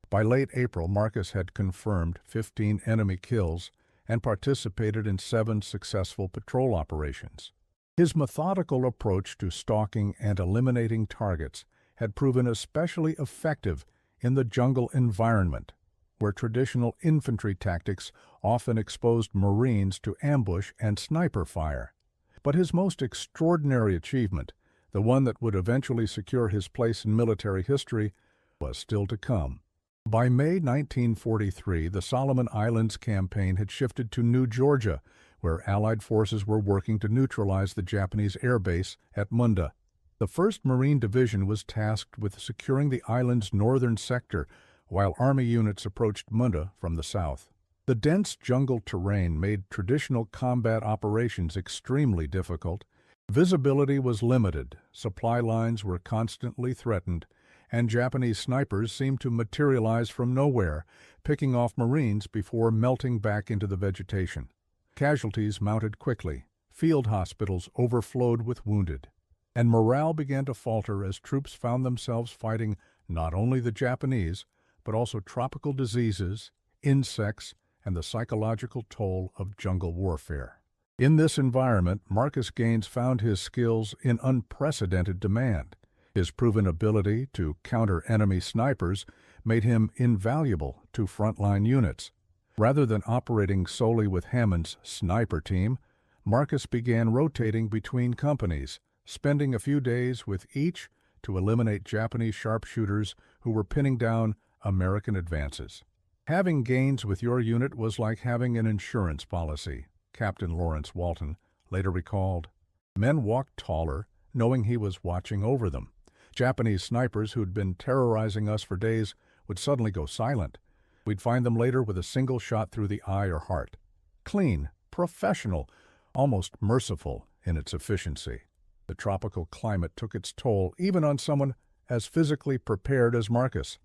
By late April, Marcus had confirmed 15 enemy kills and participated in 7 successful patrol operations. His methodical approach to stalking and eliminating targets had proven especially effective in the jungle environment, where traditional infantry tactics often exposed Marines to ambush and sniper fire. But his most extraordinary achievement, the one that would eventually secure his place in military history, was still to come. By May 1943, the Solomon Islands campaign had shifted to New Georgia, where Allied forces were working to neutralize the Japanese air base at Munda. The 1st Marine Division was tasked with securing the island's northern sector, while Army units approached Munda from the south. The dense jungle terrain made traditional combat operations extremely difficult. Visibility was limited, supply lines were constantly threatened, and Japanese snipers seemed to materialize from nowhere, picking off Marines before melting back into the vegetation. Casualties mounted quickly, field hospitals overflowed with wounded, and morale began to falter as troops found themselves fighting not only the Japanese, but also tropical diseases, insects, and the psychological toll of jungle warfare. In this environment, Marcus Gaines found his skills in unprecedented demand. His proven ability to counter enemy snipers made him invaluable to frontline units. Rather than operating solely with Hammond's sniper team, Marcus began rotating between companies, spending a few days with each to eliminate Japanese sharpshooters who were pinning down American advances. "Having Gaines with your unit was like having an insurance policy," Captain Lawrence Walton later recalled. Men walked taller, knowing he was watching over them. Japanese snipers who'd been terrorizing us for days would suddenly go silent. We'd find them later with a single shot through the eye or heart. Clean, professional, almost merciful in its efficiency. The tropical climate took its toll even on someone as physically prepared as Marcus.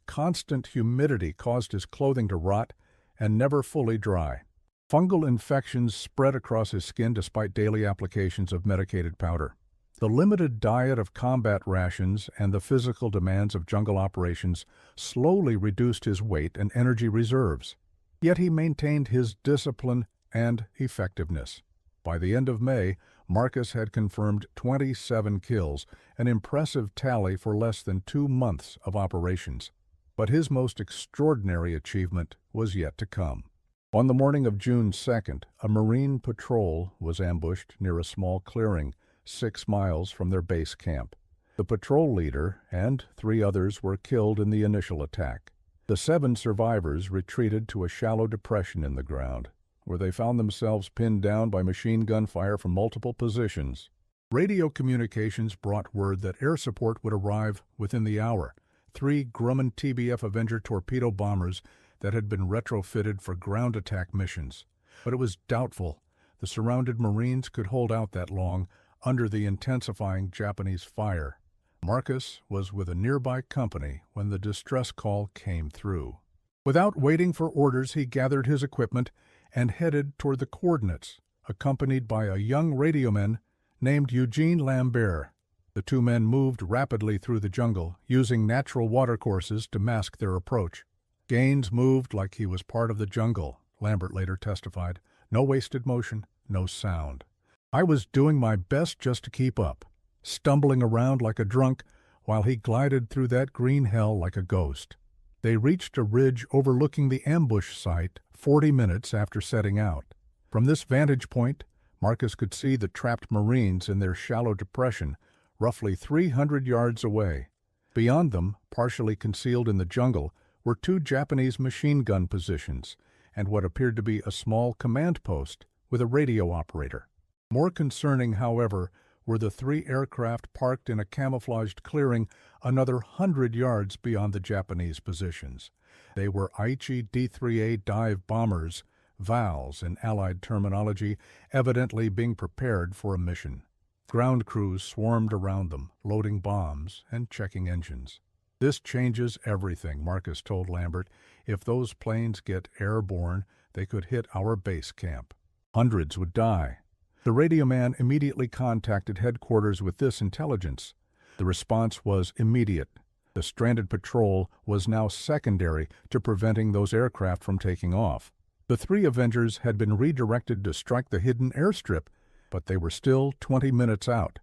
Constant humidity caused his clothing to rot and never fully dry. Fungal infections spread across his skin despite daily applications of medicated powder. The limited diet of combat rations and the physical demands of jungle operations slowly reduced his weight and energy reserves. Yet he maintained his discipline and effectiveness. By the end of May, Marcus had confirmed 27 kills, an impressive tally for less than 2 months of operations. But his most extraordinary achievement was yet to come. On the morning of June 2nd, a Marine patrol was ambushed near a small clearing 6 miles from their base camp. The patrol leader and 3 others were killed in the initial attack. The 7 survivors retreated to a shallow depression in the ground, where they found themselves pinned down by machine gun fire from multiple positions. Radio communications brought word that air support would arrive within the hour. 3 Grumman TBF Avenger torpedo bombers that had been retrofitted for ground attack missions. But it was doubtful the surrounded Marines could hold out that long under the intensifying Japanese fire. Marcus was with a nearby company when the distress call came through. Without waiting for orders, he gathered his equipment and headed toward the coordinates, accompanied by a young radioman named Eugene Lambert. The 2 men moved rapidly through the jungle, using natural watercourses to mask their approach. Gaines moved like he was part of the jungle, Lambert later testified. No wasted motion, no sound. I was doing my best just to keep up, stumbling around like a drunk while he glided through that green hell like a ghost. They reached a ridge overlooking the ambush site 40 minutes after setting out. From this vantage point, Marcus could see the trapped Marines in their shallow depression, roughly 300 yards away. Beyond them, partially concealed in the jungle, were 2 Japanese machine gun positions and what appeared to be a small command post with a radio operator. More concerning, however, were the 3 aircraft parked in a camouflaged clearing another 100 yards beyond the Japanese positions. They were Aichi D-3A dive bombers, VALs in Allied terminology, evidently being prepared for a mission. Ground crews swarmed around them, loading bombs and checking engines. "This changes everything," Marcus told Lambert. "If those planes get airborne, they could hit our base camp. Hundreds would die." The radioman immediately contacted headquarters with this intelligence. The response was immediate. The stranded patrol was now secondary to preventing those aircraft from taking off. The 3 Avengers had been redirected to strike the hidden airstrip, but they were still 20 minutes out.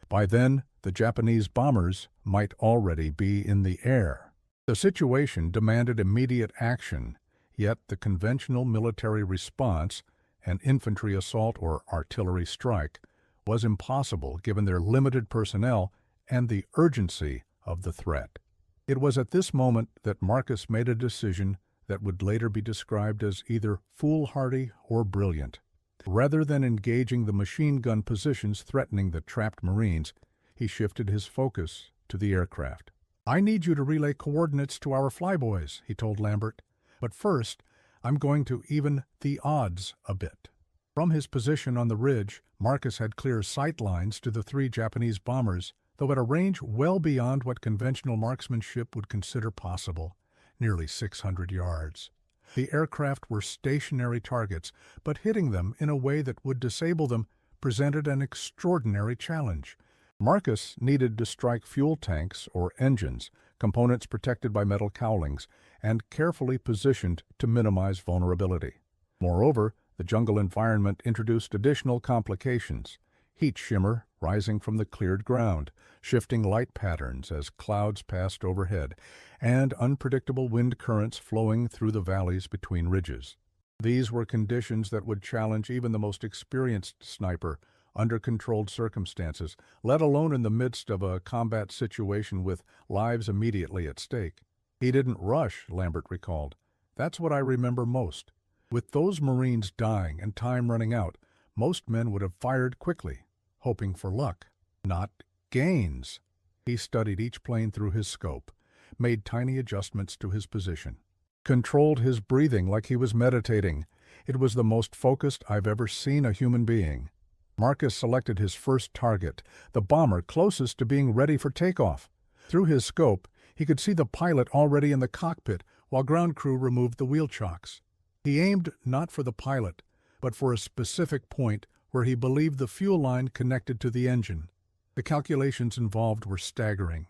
By then, the Japanese bombers might already be in the air. The situation demanded immediate action, yet the conventional military response, an infantry assault or artillery strike, was impossible given their limited personnel and the urgency of the threat. It was at this moment that Marcus made a decision that would later be described as either foolhardy or brilliant. Rather than engaging the machine gun positions threatening the trapped Marines, he shifted his focus to the aircraft. "I need you to relay coordinates to our flyboys," he told Lambert. "But first, I'm going to even the odds a bit." From his position on the ridge, Marcus had clear sight lines to the 3 Japanese bombers, though at a range well beyond what conventional marksmanship would consider possible, nearly 600 yards. The aircraft were stationary targets, but hitting them in a way that would disable them presented an extraordinary challenge. Marcus needed to strike fuel tanks or engines, components protected by metal cowlings, and carefully positioned to minimize vulnerability. Moreover, the jungle environment introduced additional complications: heat shimmer rising from the cleared ground, shifting light patterns as clouds passed overhead, and unpredictable wind currents flowing through the valleys between ridges. These were conditions that would challenge even the most experienced sniper under controlled circumstances, let alone in the midst of a combat situation with lives immediately at stake. "He didn't rush," Lambert recalled. "That's what I remember most. With those Marines dying and time running out, most men would have fired quickly, hoping for luck, not gains." He studied each plane through his scope, made tiny adjustments to his position, controlled his breathing like he was meditating. It was the most focused I've ever seen a human being. Marcus selected his first target, the bomber closest to being ready for takeoff. Through his scope, he could see the pilot already in the cockpit while ground crew removed the wheel chocks. He aimed not for the pilot, but for a specific point where he believed the fuel line connected to the engine. The calculations involved were staggering.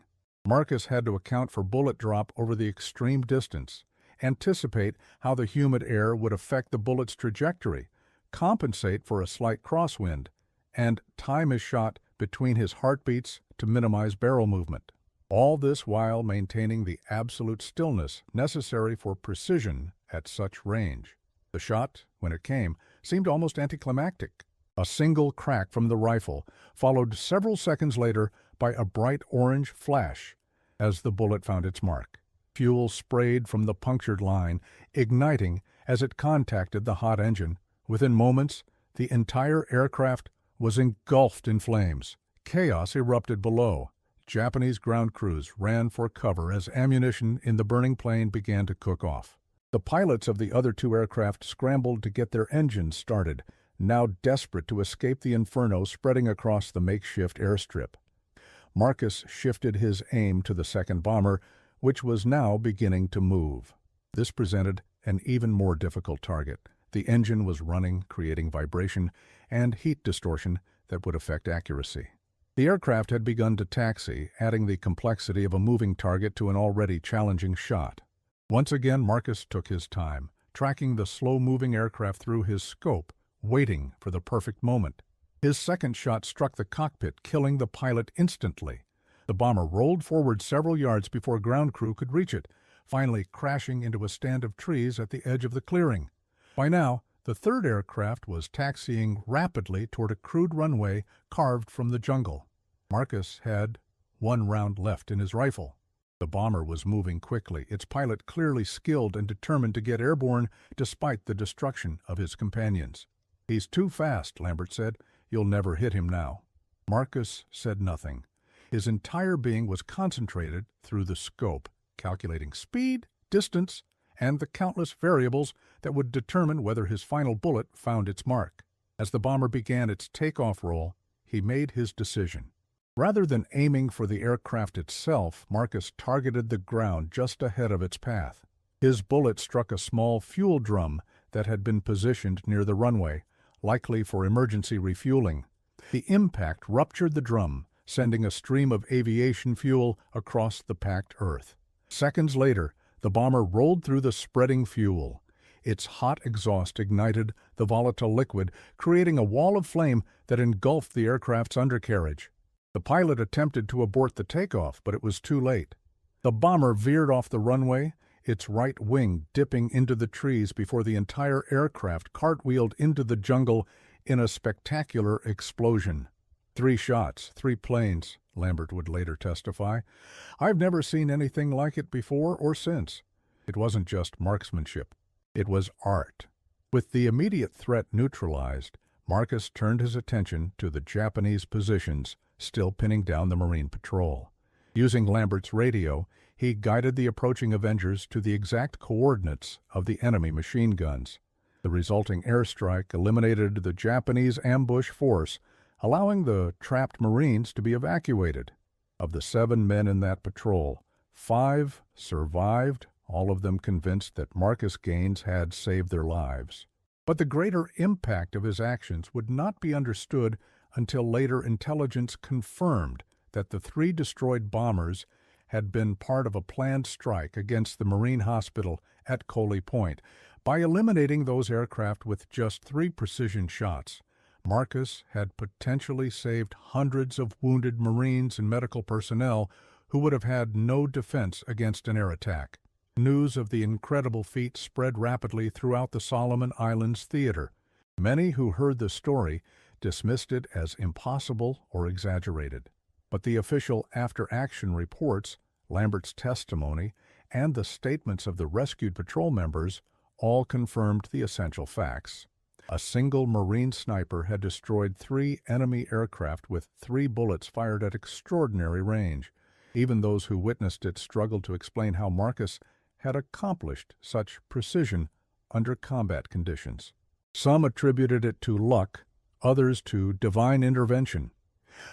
Marcus had to account for bullet drop over the extreme distance, anticipate how the humid air would affect the bullet's trajectory, compensate for a slight crosswind, and time his shot between his heartbeats to minimize barrel movement. All this while maintaining the absolute stillness necessary for precision at such range. The shot, when it came, seemed almost anticlimactic. A single crack from the rifle, followed several seconds later by a bright orange flash as the bullet found its mark. Fuel sprayed from the punctured line, igniting as it contacted the hot engine. Within moments, the entire aircraft was engulfed in flames. Chaos erupted below. Japanese ground crews ran for cover as ammunition in the burning plane began to cook off. The pilots of the other two aircraft scrambled to get their engines started, now desperate to escape the inferno spreading across the makeshift airstrip. Marcus shifted his aim to the second bomber, which was now beginning to move. This presented an even more difficult target. The engine was running, creating vibration and heat distortion that would affect accuracy. The aircraft had begun to taxi, adding the complexity of a moving target to an already challenging shot. Once again, Marcus took his time, tracking the slow-moving aircraft through his scope, waiting for the perfect moment. His second shot struck the cockpit, killing the pilot instantly. The bomber rolled forward several yards before ground crew could reach it, finally crashing into a stand of trees at the edge of the clearing. By now, the third aircraft was taxiing rapidly toward a crude runway carved from the jungle. Marcus had one round left in his rifle. The bomber was moving quickly, its pilot clearly skilled and determined to get airborne despite the destruction of his companions. "He's too fast," Lambert said. "You'll never hit him now." Marcus said nothing. His entire being was concentrated through the scope, calculating speed, distance, and the countless variables that would determine whether his final bullet found its mark. As the bomber began its takeoff roll, he made his decision. Rather than aiming for the aircraft itself, Marcus targeted the ground just ahead of its path. His bullet struck a small fuel drum that had been positioned near the runway, likely for emergency refueling. The impact ruptured the drum, sending a stream of aviation fuel across the packed earth. Seconds later, the bomber rolled through the spreading fuel. Its hot exhaust ignited the volatile liquid, creating a wall of flame that engulfed the aircraft's undercarriage. The pilot attempted to abort the takeoff, but it was too late. The bomber veered off the runway, its right wing dipping into the trees before the entire aircraft cartwheeled into the jungle in a spectacular explosion. 3 shots, 3 planes, Lambert would later testify. "I've never seen anything like it before or since." It wasn't just marksmanship. It was art. With the immediate threat neutralized, Marcus turned his attention to the Japanese positions, still pinning down the Marine patrol. Using Lambert's radio, he guided the approaching Avengers to the exact coordinates of the enemy machine guns. The resulting airstrike eliminated the Japanese ambush force, allowing the trapped Marines to be evacuated. Of the 7 men in that patrol, 5 survived, all of them convinced that Marcus Gaines had saved their lives. But the greater impact of his actions would not be understood until later intelligence confirmed that the 3 destroyed bombers had been part of a planned strike against the Marine hospital at Coley Point. By eliminating those aircraft with just 3 precision shots, Marcus had potentially saved hundreds of wounded Marines and medical personnel who would have had no defense against an air attack. News of the incredible feat spread rapidly throughout the Solomon Islands theater. Many who heard the story dismissed it as impossible or exaggerated. But the official after-action reports, Lambert's testimony, and the statements of the rescued patrol members all confirmed the essential facts. A single Marine sniper had destroyed 3 enemy aircraft with 3 bullets fired at extraordinary range. Even those who witnessed it struggled to explain how Marcus had accomplished such precision under combat conditions. Some attributed it to luck, others to divine intervention.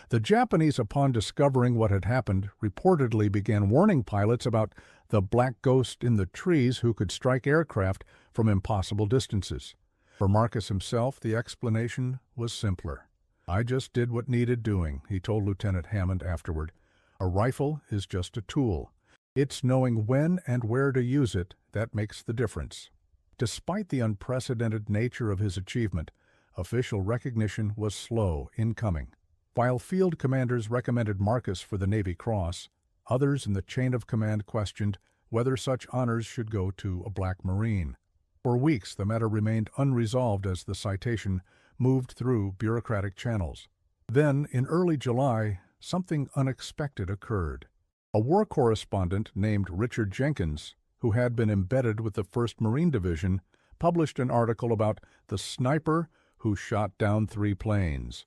The Japanese, upon discovering what had happened, reportedly began warning pilots about the black ghost in the trees who could strike aircraft from impossible distances. For Marcus himself, the explanation was simpler. "I just did what needed doing," he told Lieutenant Hammond afterward. "A rifle is just a tool. It's knowing when and where to use it that makes the difference." Despite the unprecedented nature of his achievement, official recognition was slow in coming. While field commanders recommended Marcus for the Navy Cross, others in the chain of command questioned whether such honors should go to a Black Marine. For weeks, the matter remained unresolved as the citation moved through bureaucratic channels. Then, in early July, something unexpected occurred. A war correspondent named Richard Jenkins, who had been embedded with the 1st Marine Division, published an article about the sniper who shot down 3 planes.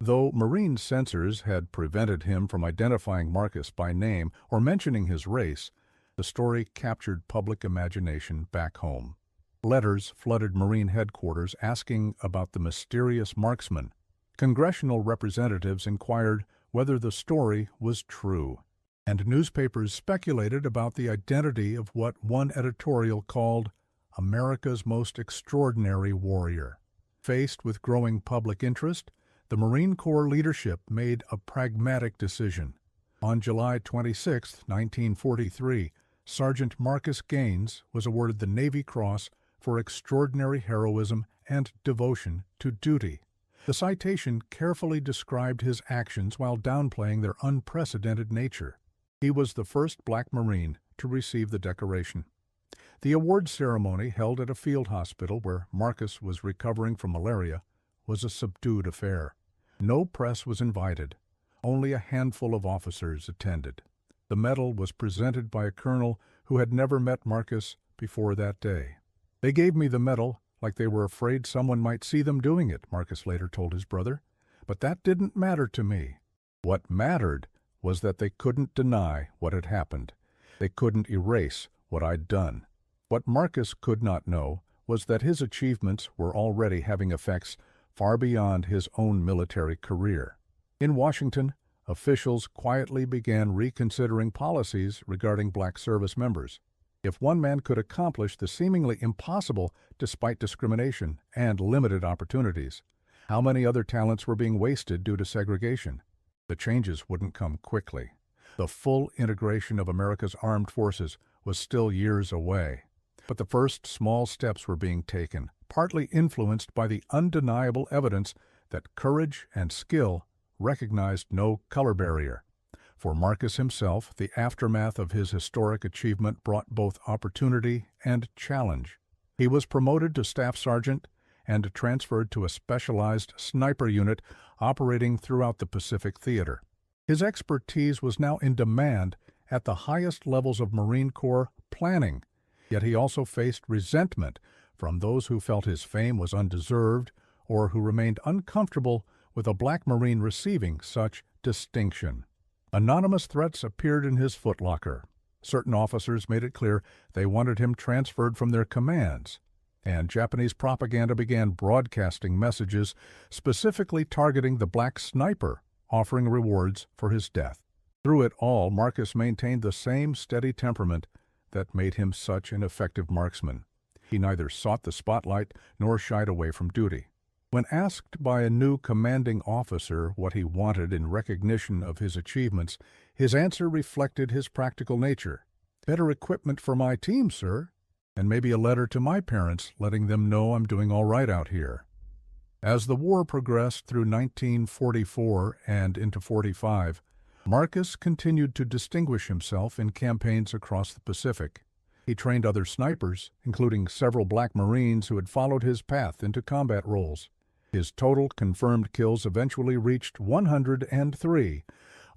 Though Marine censors had prevented him from identifying Marcus by name or mentioning his race, the story captured public imagination back home. Letters flooded Marine headquarters asking about the mysterious marksman. Congressional representatives inquired whether the story was true, and newspapers speculated about the identity of what one editorial called America's most extraordinary warrior. Faced with growing public interest, the Marine Corps leadership made a pragmatic decision. On July 26, 1943, Sergeant Marcus Gaines was awarded the Navy Cross for extraordinary heroism and devotion to duty. The citation carefully described his actions while downplaying their unprecedented nature. He was the first black Marine to receive the decoration. The award ceremony, held at a field hospital where Marcus was recovering from malaria, was a subdued affair. No press was invited. Only a handful of officers attended. The medal was presented by a colonel who had never met Marcus before that day. "They gave me the medal like they were afraid someone might see them doing it," Marcus later told his brother. "But that didn't matter to me. What mattered was that they couldn't deny what had happened. They couldn't erase what I'd done." What Marcus could not know was that his achievements were already having effects far beyond his own military career. In Washington, officials quietly began reconsidering policies regarding black service members. If one man could accomplish the seemingly impossible despite discrimination and limited opportunities, how many other talents were being wasted due to segregation? The changes wouldn't come quickly. The full integration of America's armed forces was still years away. But the first small steps were being taken, partly influenced by the undeniable evidence that courage and skill recognized no color barrier. For Marcus himself, the aftermath of his historic achievement brought both opportunity and challenge. He was promoted to staff sergeant and transferred to a specialized sniper unit operating throughout the Pacific Theater. His expertise was now in demand at the highest levels of Marine Corps planning, yet he also faced resentment from those who felt his fame was undeserved or who remained uncomfortable with a black Marine receiving such distinction. Anonymous threats appeared in his footlocker. Certain officers made it clear they wanted him transferred from their commands, and Japanese propaganda began broadcasting messages specifically targeting the black sniper, offering rewards for his death. Through it all, Marcus maintained the same steady temperament that made him such an effective marksman. He neither sought the spotlight nor shied away from duty. When asked by a new commanding officer what he wanted in recognition of his achievements, his answer reflected his practical nature. "Better equipment for my team, sir, and maybe a letter to my parents letting them know I'm doing all right out here." As the war progressed through 1944 and into 45, Marcus continued to distinguish himself in campaigns across the Pacific. He trained other snipers, including several black Marines who had followed his path into combat roles. His total confirmed kills eventually reached 103,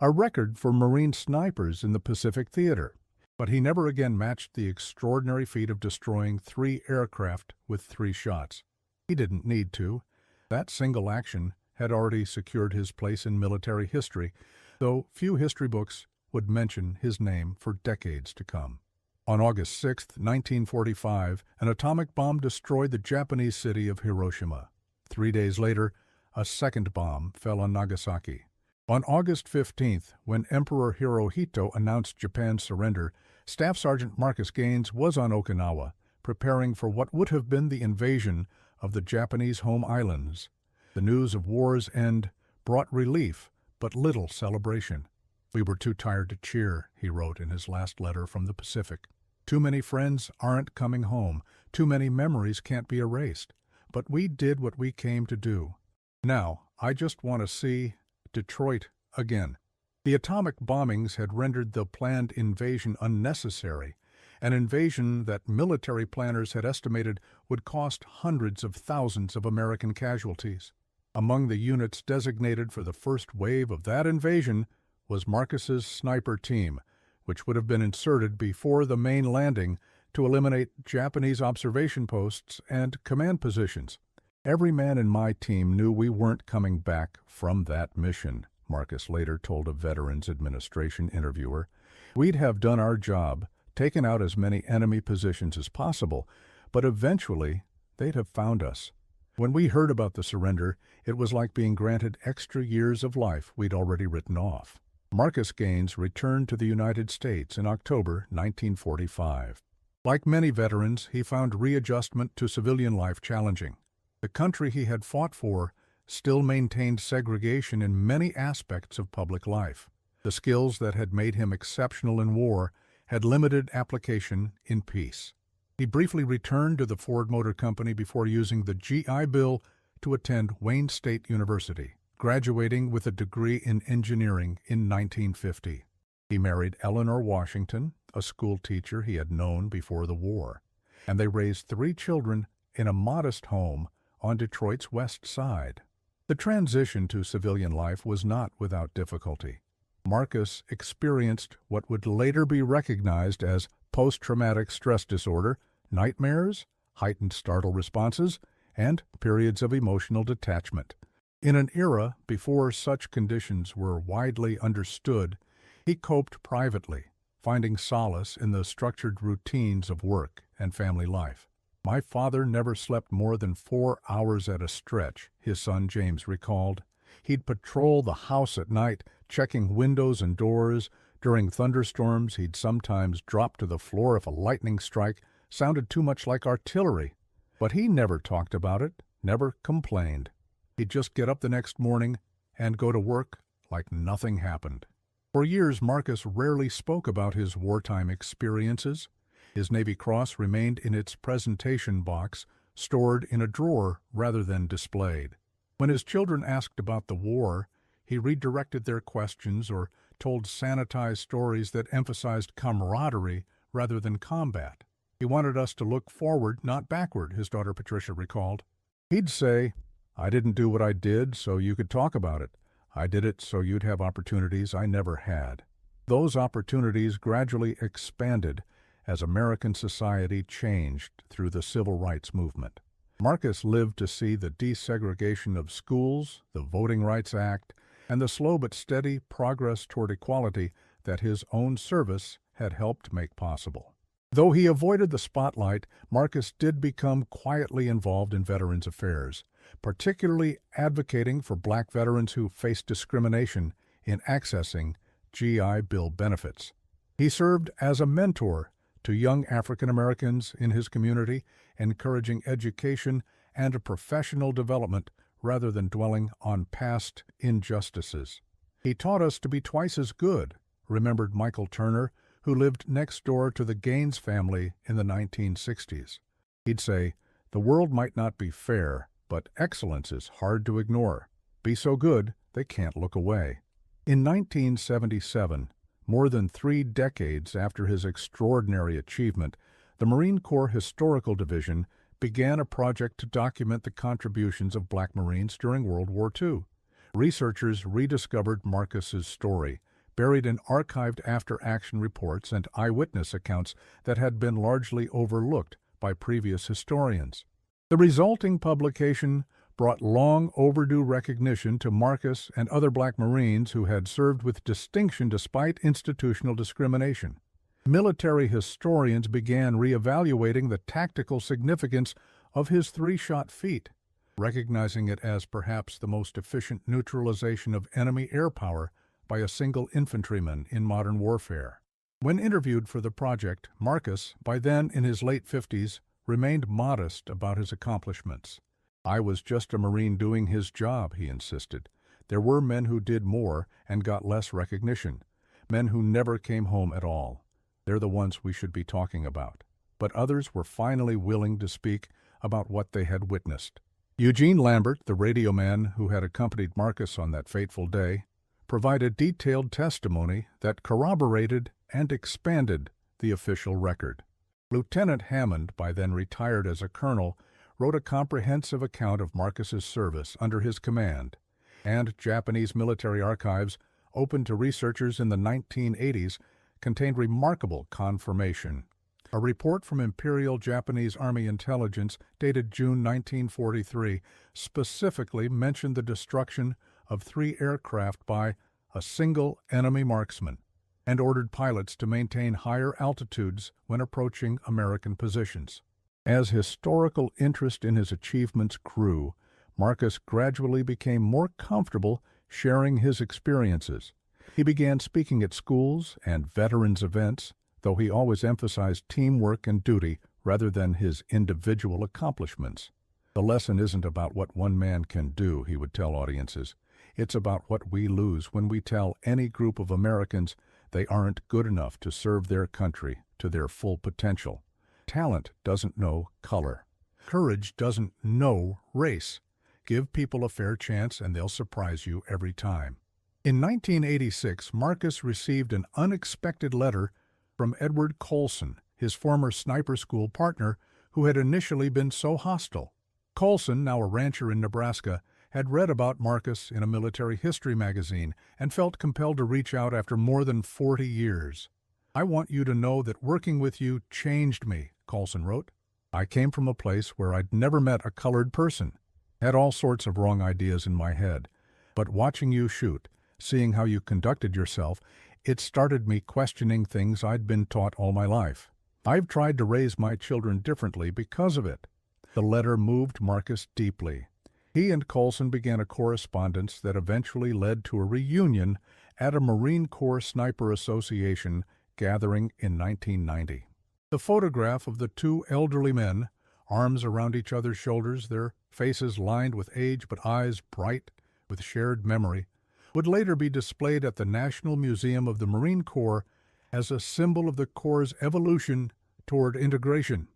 a record for Marine snipers in the Pacific Theater. But he never again matched the extraordinary feat of destroying 3 aircraft with 3 shots. He didn't need to. That single action had already secured his place in military history, though few history books would mention his name for decades to come. On August 6, 1945, an atomic bomb destroyed the Japanese city of Hiroshima. 3 days later, a second bomb fell on Nagasaki. On August 15th, when Emperor Hirohito announced Japan's surrender, Staff Sergeant Marcus Gaines was on Okinawa, preparing for what would have been the invasion of the Japanese home islands. The news of war's end brought relief, but little celebration. "We were too tired to cheer," he wrote in his last letter from the Pacific. "Too many friends aren't coming home. Too many memories can't be erased. But we did what we came to do. Now, I just want to see Detroit again." The atomic bombings had rendered the planned invasion unnecessary, an invasion that military planners had estimated would cost hundreds of thousands of American casualties. Among the units designated for the first wave of that invasion was Marcus's sniper team, which would have been inserted before the main landing to eliminate Japanese observation posts and command positions. Every man in my team knew we weren't coming back from that mission, Marcus later told a Veterans Administration interviewer. We'd have done our job, taken out as many enemy positions as possible, but eventually they'd have found us. When we heard about the surrender, it was like being granted extra years of life we'd already written off. Marcus Gaines returned to the United States in October 1945. Like many veterans, he found readjustment to civilian life challenging. The country he had fought for still maintained segregation in many aspects of public life. The skills that had made him exceptional in war had limited application in peace. He briefly returned to the Ford Motor Company before using the GI Bill to attend Wayne State University, graduating with a degree in engineering in 1950. He married Eleanor Washington, a school teacher he had known before the war, and they raised 3 children in a modest home on Detroit's West Side. The transition to civilian life was not without difficulty. Marcus experienced what would later be recognized as post-traumatic stress disorder, nightmares, heightened startle responses, and periods of emotional detachment. In an era before such conditions were widely understood, he coped privately, finding solace in the structured routines of work and family life. "My father never slept more than 4 hours at a stretch," his son James recalled. He'd patrol the house at night, checking windows and doors. During thunderstorms, he'd sometimes drop to the floor if a lightning strike sounded too much like artillery. But he never talked about it, never complained. He'd just get up the next morning and go to work like nothing happened. For years, Marcus rarely spoke about his wartime experiences. His Navy Cross remained in its presentation box, stored in a drawer rather than displayed. When his children asked about the war, he redirected their questions or told sanitized stories that emphasized camaraderie rather than combat. He wanted us to look forward, not backward, his daughter Patricia recalled. He'd say, "I didn't do what I did so you could talk about it. I did it so you'd have opportunities I never had." Those opportunities gradually expanded as American society changed through the Civil Rights Movement. Marcus lived to see the desegregation of schools, the Voting Rights Act, and the slow but steady progress toward equality that his own service had helped make possible. Though he avoided the spotlight, Marcus did become quietly involved in veterans' affairs, particularly advocating for black veterans who faced discrimination in accessing GI Bill benefits. He served as a mentor to young African Americans in his community, encouraging education and professional development rather than dwelling on past injustices. "He taught us to be twice as good," remembered Michael Turner, who lived next door to the Gaines family in the 1960s. He'd say, "The world might not be fair, but excellence is hard to ignore. Be so good, they can't look away." In 1977, more than 3 decades after his extraordinary achievement, the Marine Corps Historical Division began a project to document the contributions of black Marines during World War II. Researchers rediscovered Marcus's story, buried in archived after-action reports and eyewitness accounts that had been largely overlooked by previous historians. The resulting publication brought long-overdue recognition to Marcus and other black Marines who had served with distinction despite institutional discrimination. Military historians began reevaluating the tactical significance of his 3-shot feat, recognizing it as perhaps the most efficient neutralization of enemy air power by a single infantryman in modern warfare. When interviewed for the project, Marcus, by then in his late 50s, remained modest about his accomplishments. "I was just a Marine doing his job," he insisted. "There were men who did more and got less recognition, men who never came home at all. They're the ones we should be talking about." But others were finally willing to speak about what they had witnessed. Eugene Lambert, the radio man who had accompanied Marcus on that fateful day, provided detailed testimony that corroborated and expanded the official record. Lieutenant Hammond, by then retired as a colonel, wrote a comprehensive account of Marcus's service under his command, and Japanese military archives, opened to researchers in the 1980s, contained remarkable confirmation. A report from Imperial Japanese Army Intelligence dated June 1943 specifically mentioned the destruction of 3 aircraft by a single enemy marksman and ordered pilots to maintain higher altitudes when approaching American positions. As historical interest in his achievements grew, Marcus gradually became more comfortable sharing his experiences. He began speaking at schools and veterans events, though he always emphasized teamwork and duty rather than his individual accomplishments. The lesson isn't about what one man can do, he would tell audiences. It's about what we lose when we tell any group of Americans they aren't good enough to serve their country to their full potential. Talent doesn't know color. Courage doesn't know race. Give people a fair chance and they'll surprise you every time. In 1986, Marcus received an unexpected letter from Edward Colson, his former sniper school partner, who had initially been so hostile. Colson, now a rancher in Nebraska, had read about Marcus in a military history magazine and felt compelled to reach out after more than 40 years. "I want you to know that working with you changed me," Colson wrote. "I came from a place where I'd never met a colored person, had all sorts of wrong ideas in my head, but watching you shoot, seeing how you conducted yourself, it started me questioning things I'd been taught all my life. I've tried to raise my children differently because of it." The letter moved Marcus deeply. He and Colson began a correspondence that eventually led to a reunion at a Marine Corps Sniper Association gathering in 1990. The photograph of the 2 elderly men, arms around each other's shoulders, their faces lined with age but eyes bright with shared memory, would later be displayed at the National Museum of the Marine Corps as a symbol of the Corps' evolution toward integration.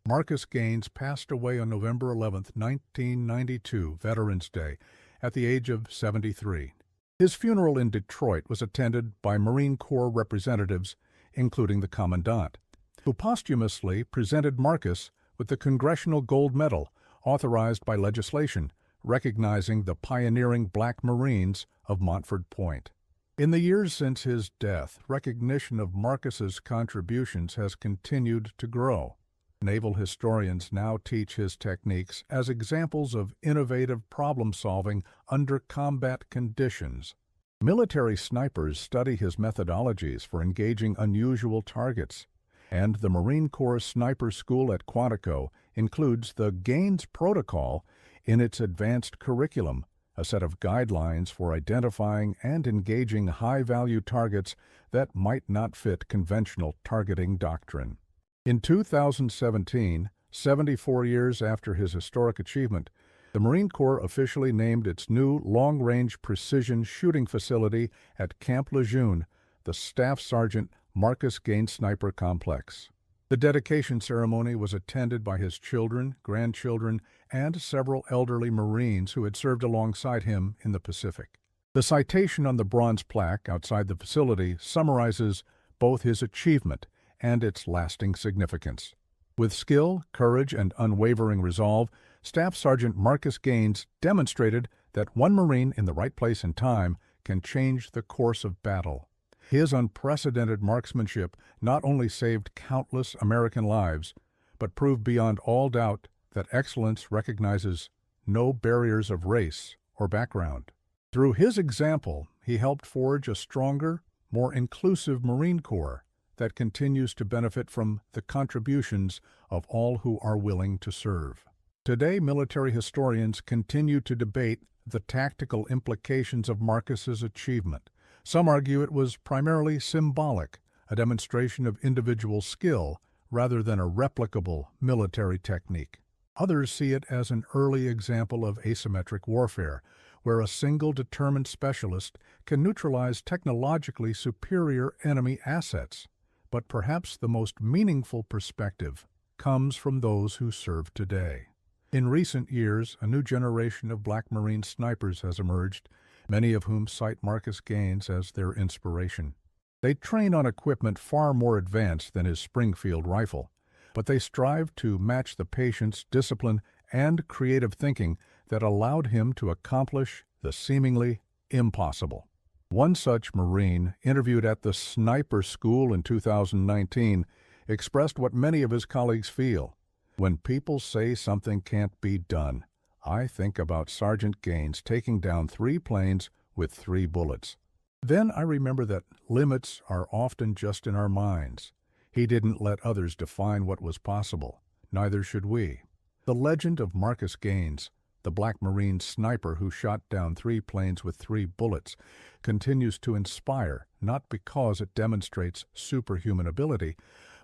Marcus Gaines passed away on November 11, 1992, Veterans Day, at the age of 73. His funeral in Detroit was attended by Marine Corps representatives, including the Commandant, who posthumously presented Marcus with the Congressional Gold Medal, authorized by legislation, recognizing the pioneering Black Marines of Montford Point. In the years since his death, recognition of Marcus's contributions has continued to grow. Naval historians now teach his techniques as examples of innovative problem-solving under combat conditions. Military snipers study his methodologies for engaging unusual targets, and the Marine Corps Sniper School at Quantico includes the Gaines Protocol in its advanced curriculum, a set of guidelines for identifying and engaging high-value targets that might not fit conventional targeting doctrine. In 2017, 74 years after his historic achievement, the Marine Corps officially named its new long-range precision shooting facility at Camp Lejeune the Staff Sergeant Marcus Gaines Sniper Complex. The dedication ceremony was attended by his children, grandchildren, and several elderly Marines who had served alongside him in the Pacific. The citation on the bronze plaque outside the facility summarizes both his achievement and its lasting significance. With skill, courage, and unwavering resolve, Staff Sergeant Marcus Gaines demonstrated that one Marine in the right place and time can change the course of battle. His unprecedented marksmanship not only saved countless American lives, but proved beyond all doubt that excellence recognizes no barriers of race or background. Through his example, he helped forge a stronger, more inclusive Marine Corps that continues to benefit from the contributions of all who are willing to serve. Today, military historians continue to debate the tactical implications of Marcus's achievement. Some argue it was primarily symbolic, a demonstration of individual skill rather than a replicable military technique. Others see it as an early example of asymmetric warfare, where a single determined specialist can neutralize technologically superior enemy assets. But perhaps the most meaningful perspective comes from those who serve today. In recent years, a new generation of Black Marine snipers has emerged, many of whom cite Marcus Gaines as their inspiration. They train on equipment far more advanced than his Springfield rifle, but they strive to match the patience, discipline, and creative thinking that allowed him to accomplish the seemingly impossible. One such Marine, interviewed at the Sniper School in 2019, expressed what many of his colleagues feel. When people say something can't be done, I think about Sergeant Gaines taking down 3 planes with 3 bullets. Then I remember that limits are often just in our minds. He didn't let others define what was possible. Neither should we. The legend of Marcus Gaines, the Black Marine sniper who shot down 3 planes with 3 bullets, continues to inspire, not because it demonstrates superhuman ability,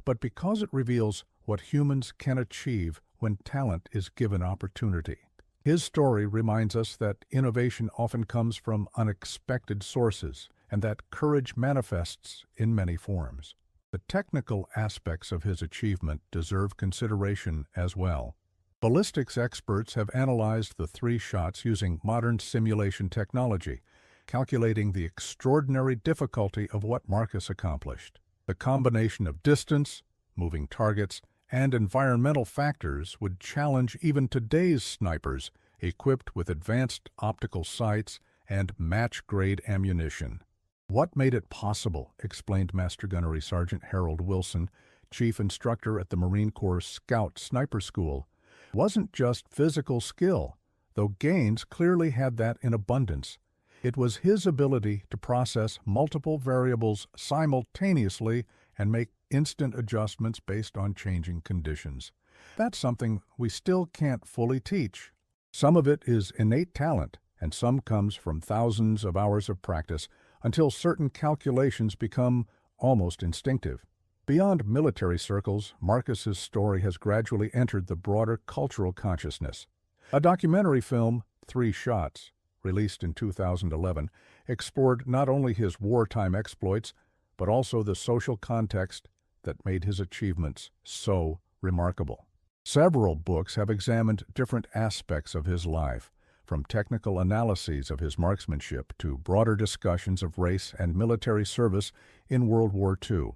but because it reveals what humans can achieve when talent is given opportunity. His story reminds us that innovation often comes from unexpected sources, and that courage manifests in many forms. The technical aspects of his achievement deserve consideration as well. Ballistics experts have analyzed the 3 shots using modern simulation technology, calculating the extraordinary difficulty of what Marcus accomplished. The combination of distance, moving targets, and environmental factors would challenge even today's snipers equipped with advanced optical sights and match-grade ammunition. What made it possible, explained Master Gunnery Sergeant Harold Wilson, chief instructor at the Marine Corps Scout Sniper School, wasn't just physical skill, though Gaines clearly had that in abundance. It was his ability to process multiple variables simultaneously and make instant adjustments based on changing conditions. That's something we still can't fully teach. Some of it is innate talent, and some comes from thousands of hours of practice until certain calculations become almost instinctive. Beyond military circles, Marcus's story has gradually entered the broader cultural consciousness. A documentary film, 3 Shots, released in 2011, explored not only his wartime exploits, but also the social context that made his achievements so remarkable. Several books have examined different aspects of his life, from technical analyses of his marksmanship to broader discussions of race and military service in World War II.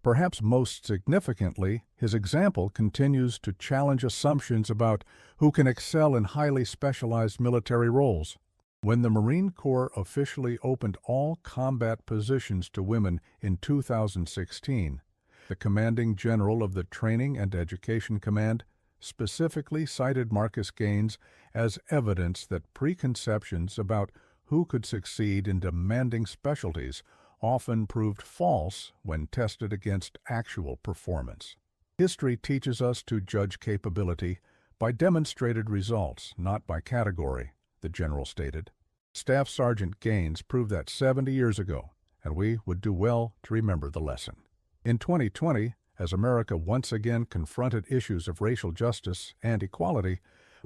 Perhaps most significantly, his example continues to challenge assumptions about who can excel in highly specialized military roles. When the Marine Corps officially opened all combat positions to women in 2016, the commanding general of the Training and Education Command specifically cited Marcus Gaines as evidence that preconceptions about who could succeed in demanding specialties often proved false when tested against actual performance. History teaches us to judge capability by demonstrated results, not by category, the general stated. Staff Sergeant Gaines proved that 70 years ago, and we would do well to remember the lesson. In 2020, as America once again confronted issues of racial justice and equality,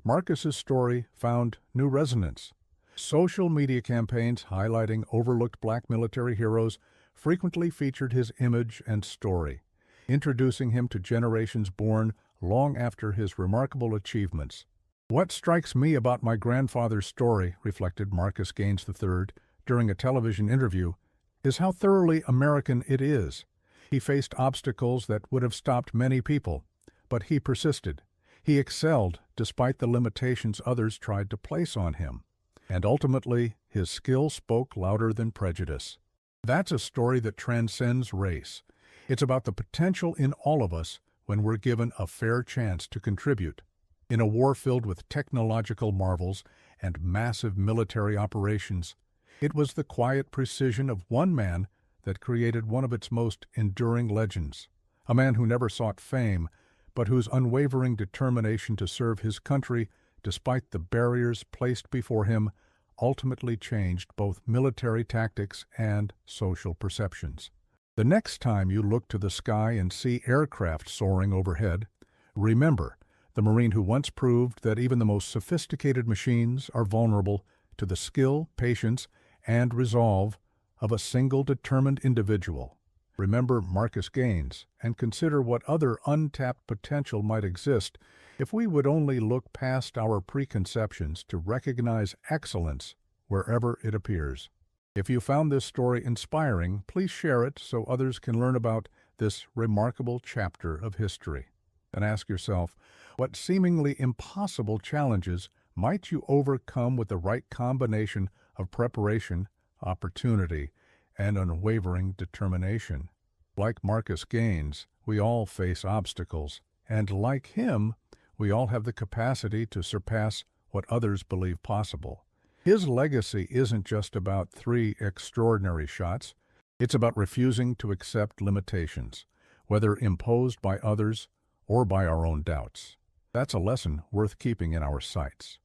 Marcus's story found new resonance. Social media campaigns highlighting overlooked Black military heroes frequently featured his image and story, introducing him to generations born long after his remarkable achievements. What strikes me about my grandfather's story, reflected Marcus Gaines III during a television interview, is how thoroughly American it is. He faced obstacles that would have stopped many people, but he persisted. He excelled despite the limitations others tried to place on him. And ultimately, his skill spoke louder than prejudice. That's a story that transcends race. It's about the potential in all of us when we're given a fair chance to contribute. In a war filled with technological marvels and massive military operations, it was the quiet precision of one man that created one of its most enduring legends, a man who never sought fame, but whose unwavering determination to serve his country, despite the barriers placed before him, ultimately changed both military tactics and social perceptions. The next time you look to the sky and see aircraft soaring overhead, remember the Marine who once proved that even the most sophisticated machines are vulnerable to the skill, patience, and resolve of a single determined individual. Remember Marcus Gaines and consider what other untapped potential might exist if we would only look past our preconceptions to recognize excellence wherever it appears. If you found this story inspiring, please share it so others can learn about this remarkable chapter of history. And ask yourself, what seemingly impossible challenges might you overcome with the right combination of preparation, opportunity, and unwavering determination? Like Marcus Gaines, we all face obstacles, and like him, we all have the capacity to surpass what others believe possible. His legacy isn't just about 3 extraordinary shots, it's about refusing to accept limitations, whether imposed by others or by our own doubts. That's a lesson worth keeping in our sights.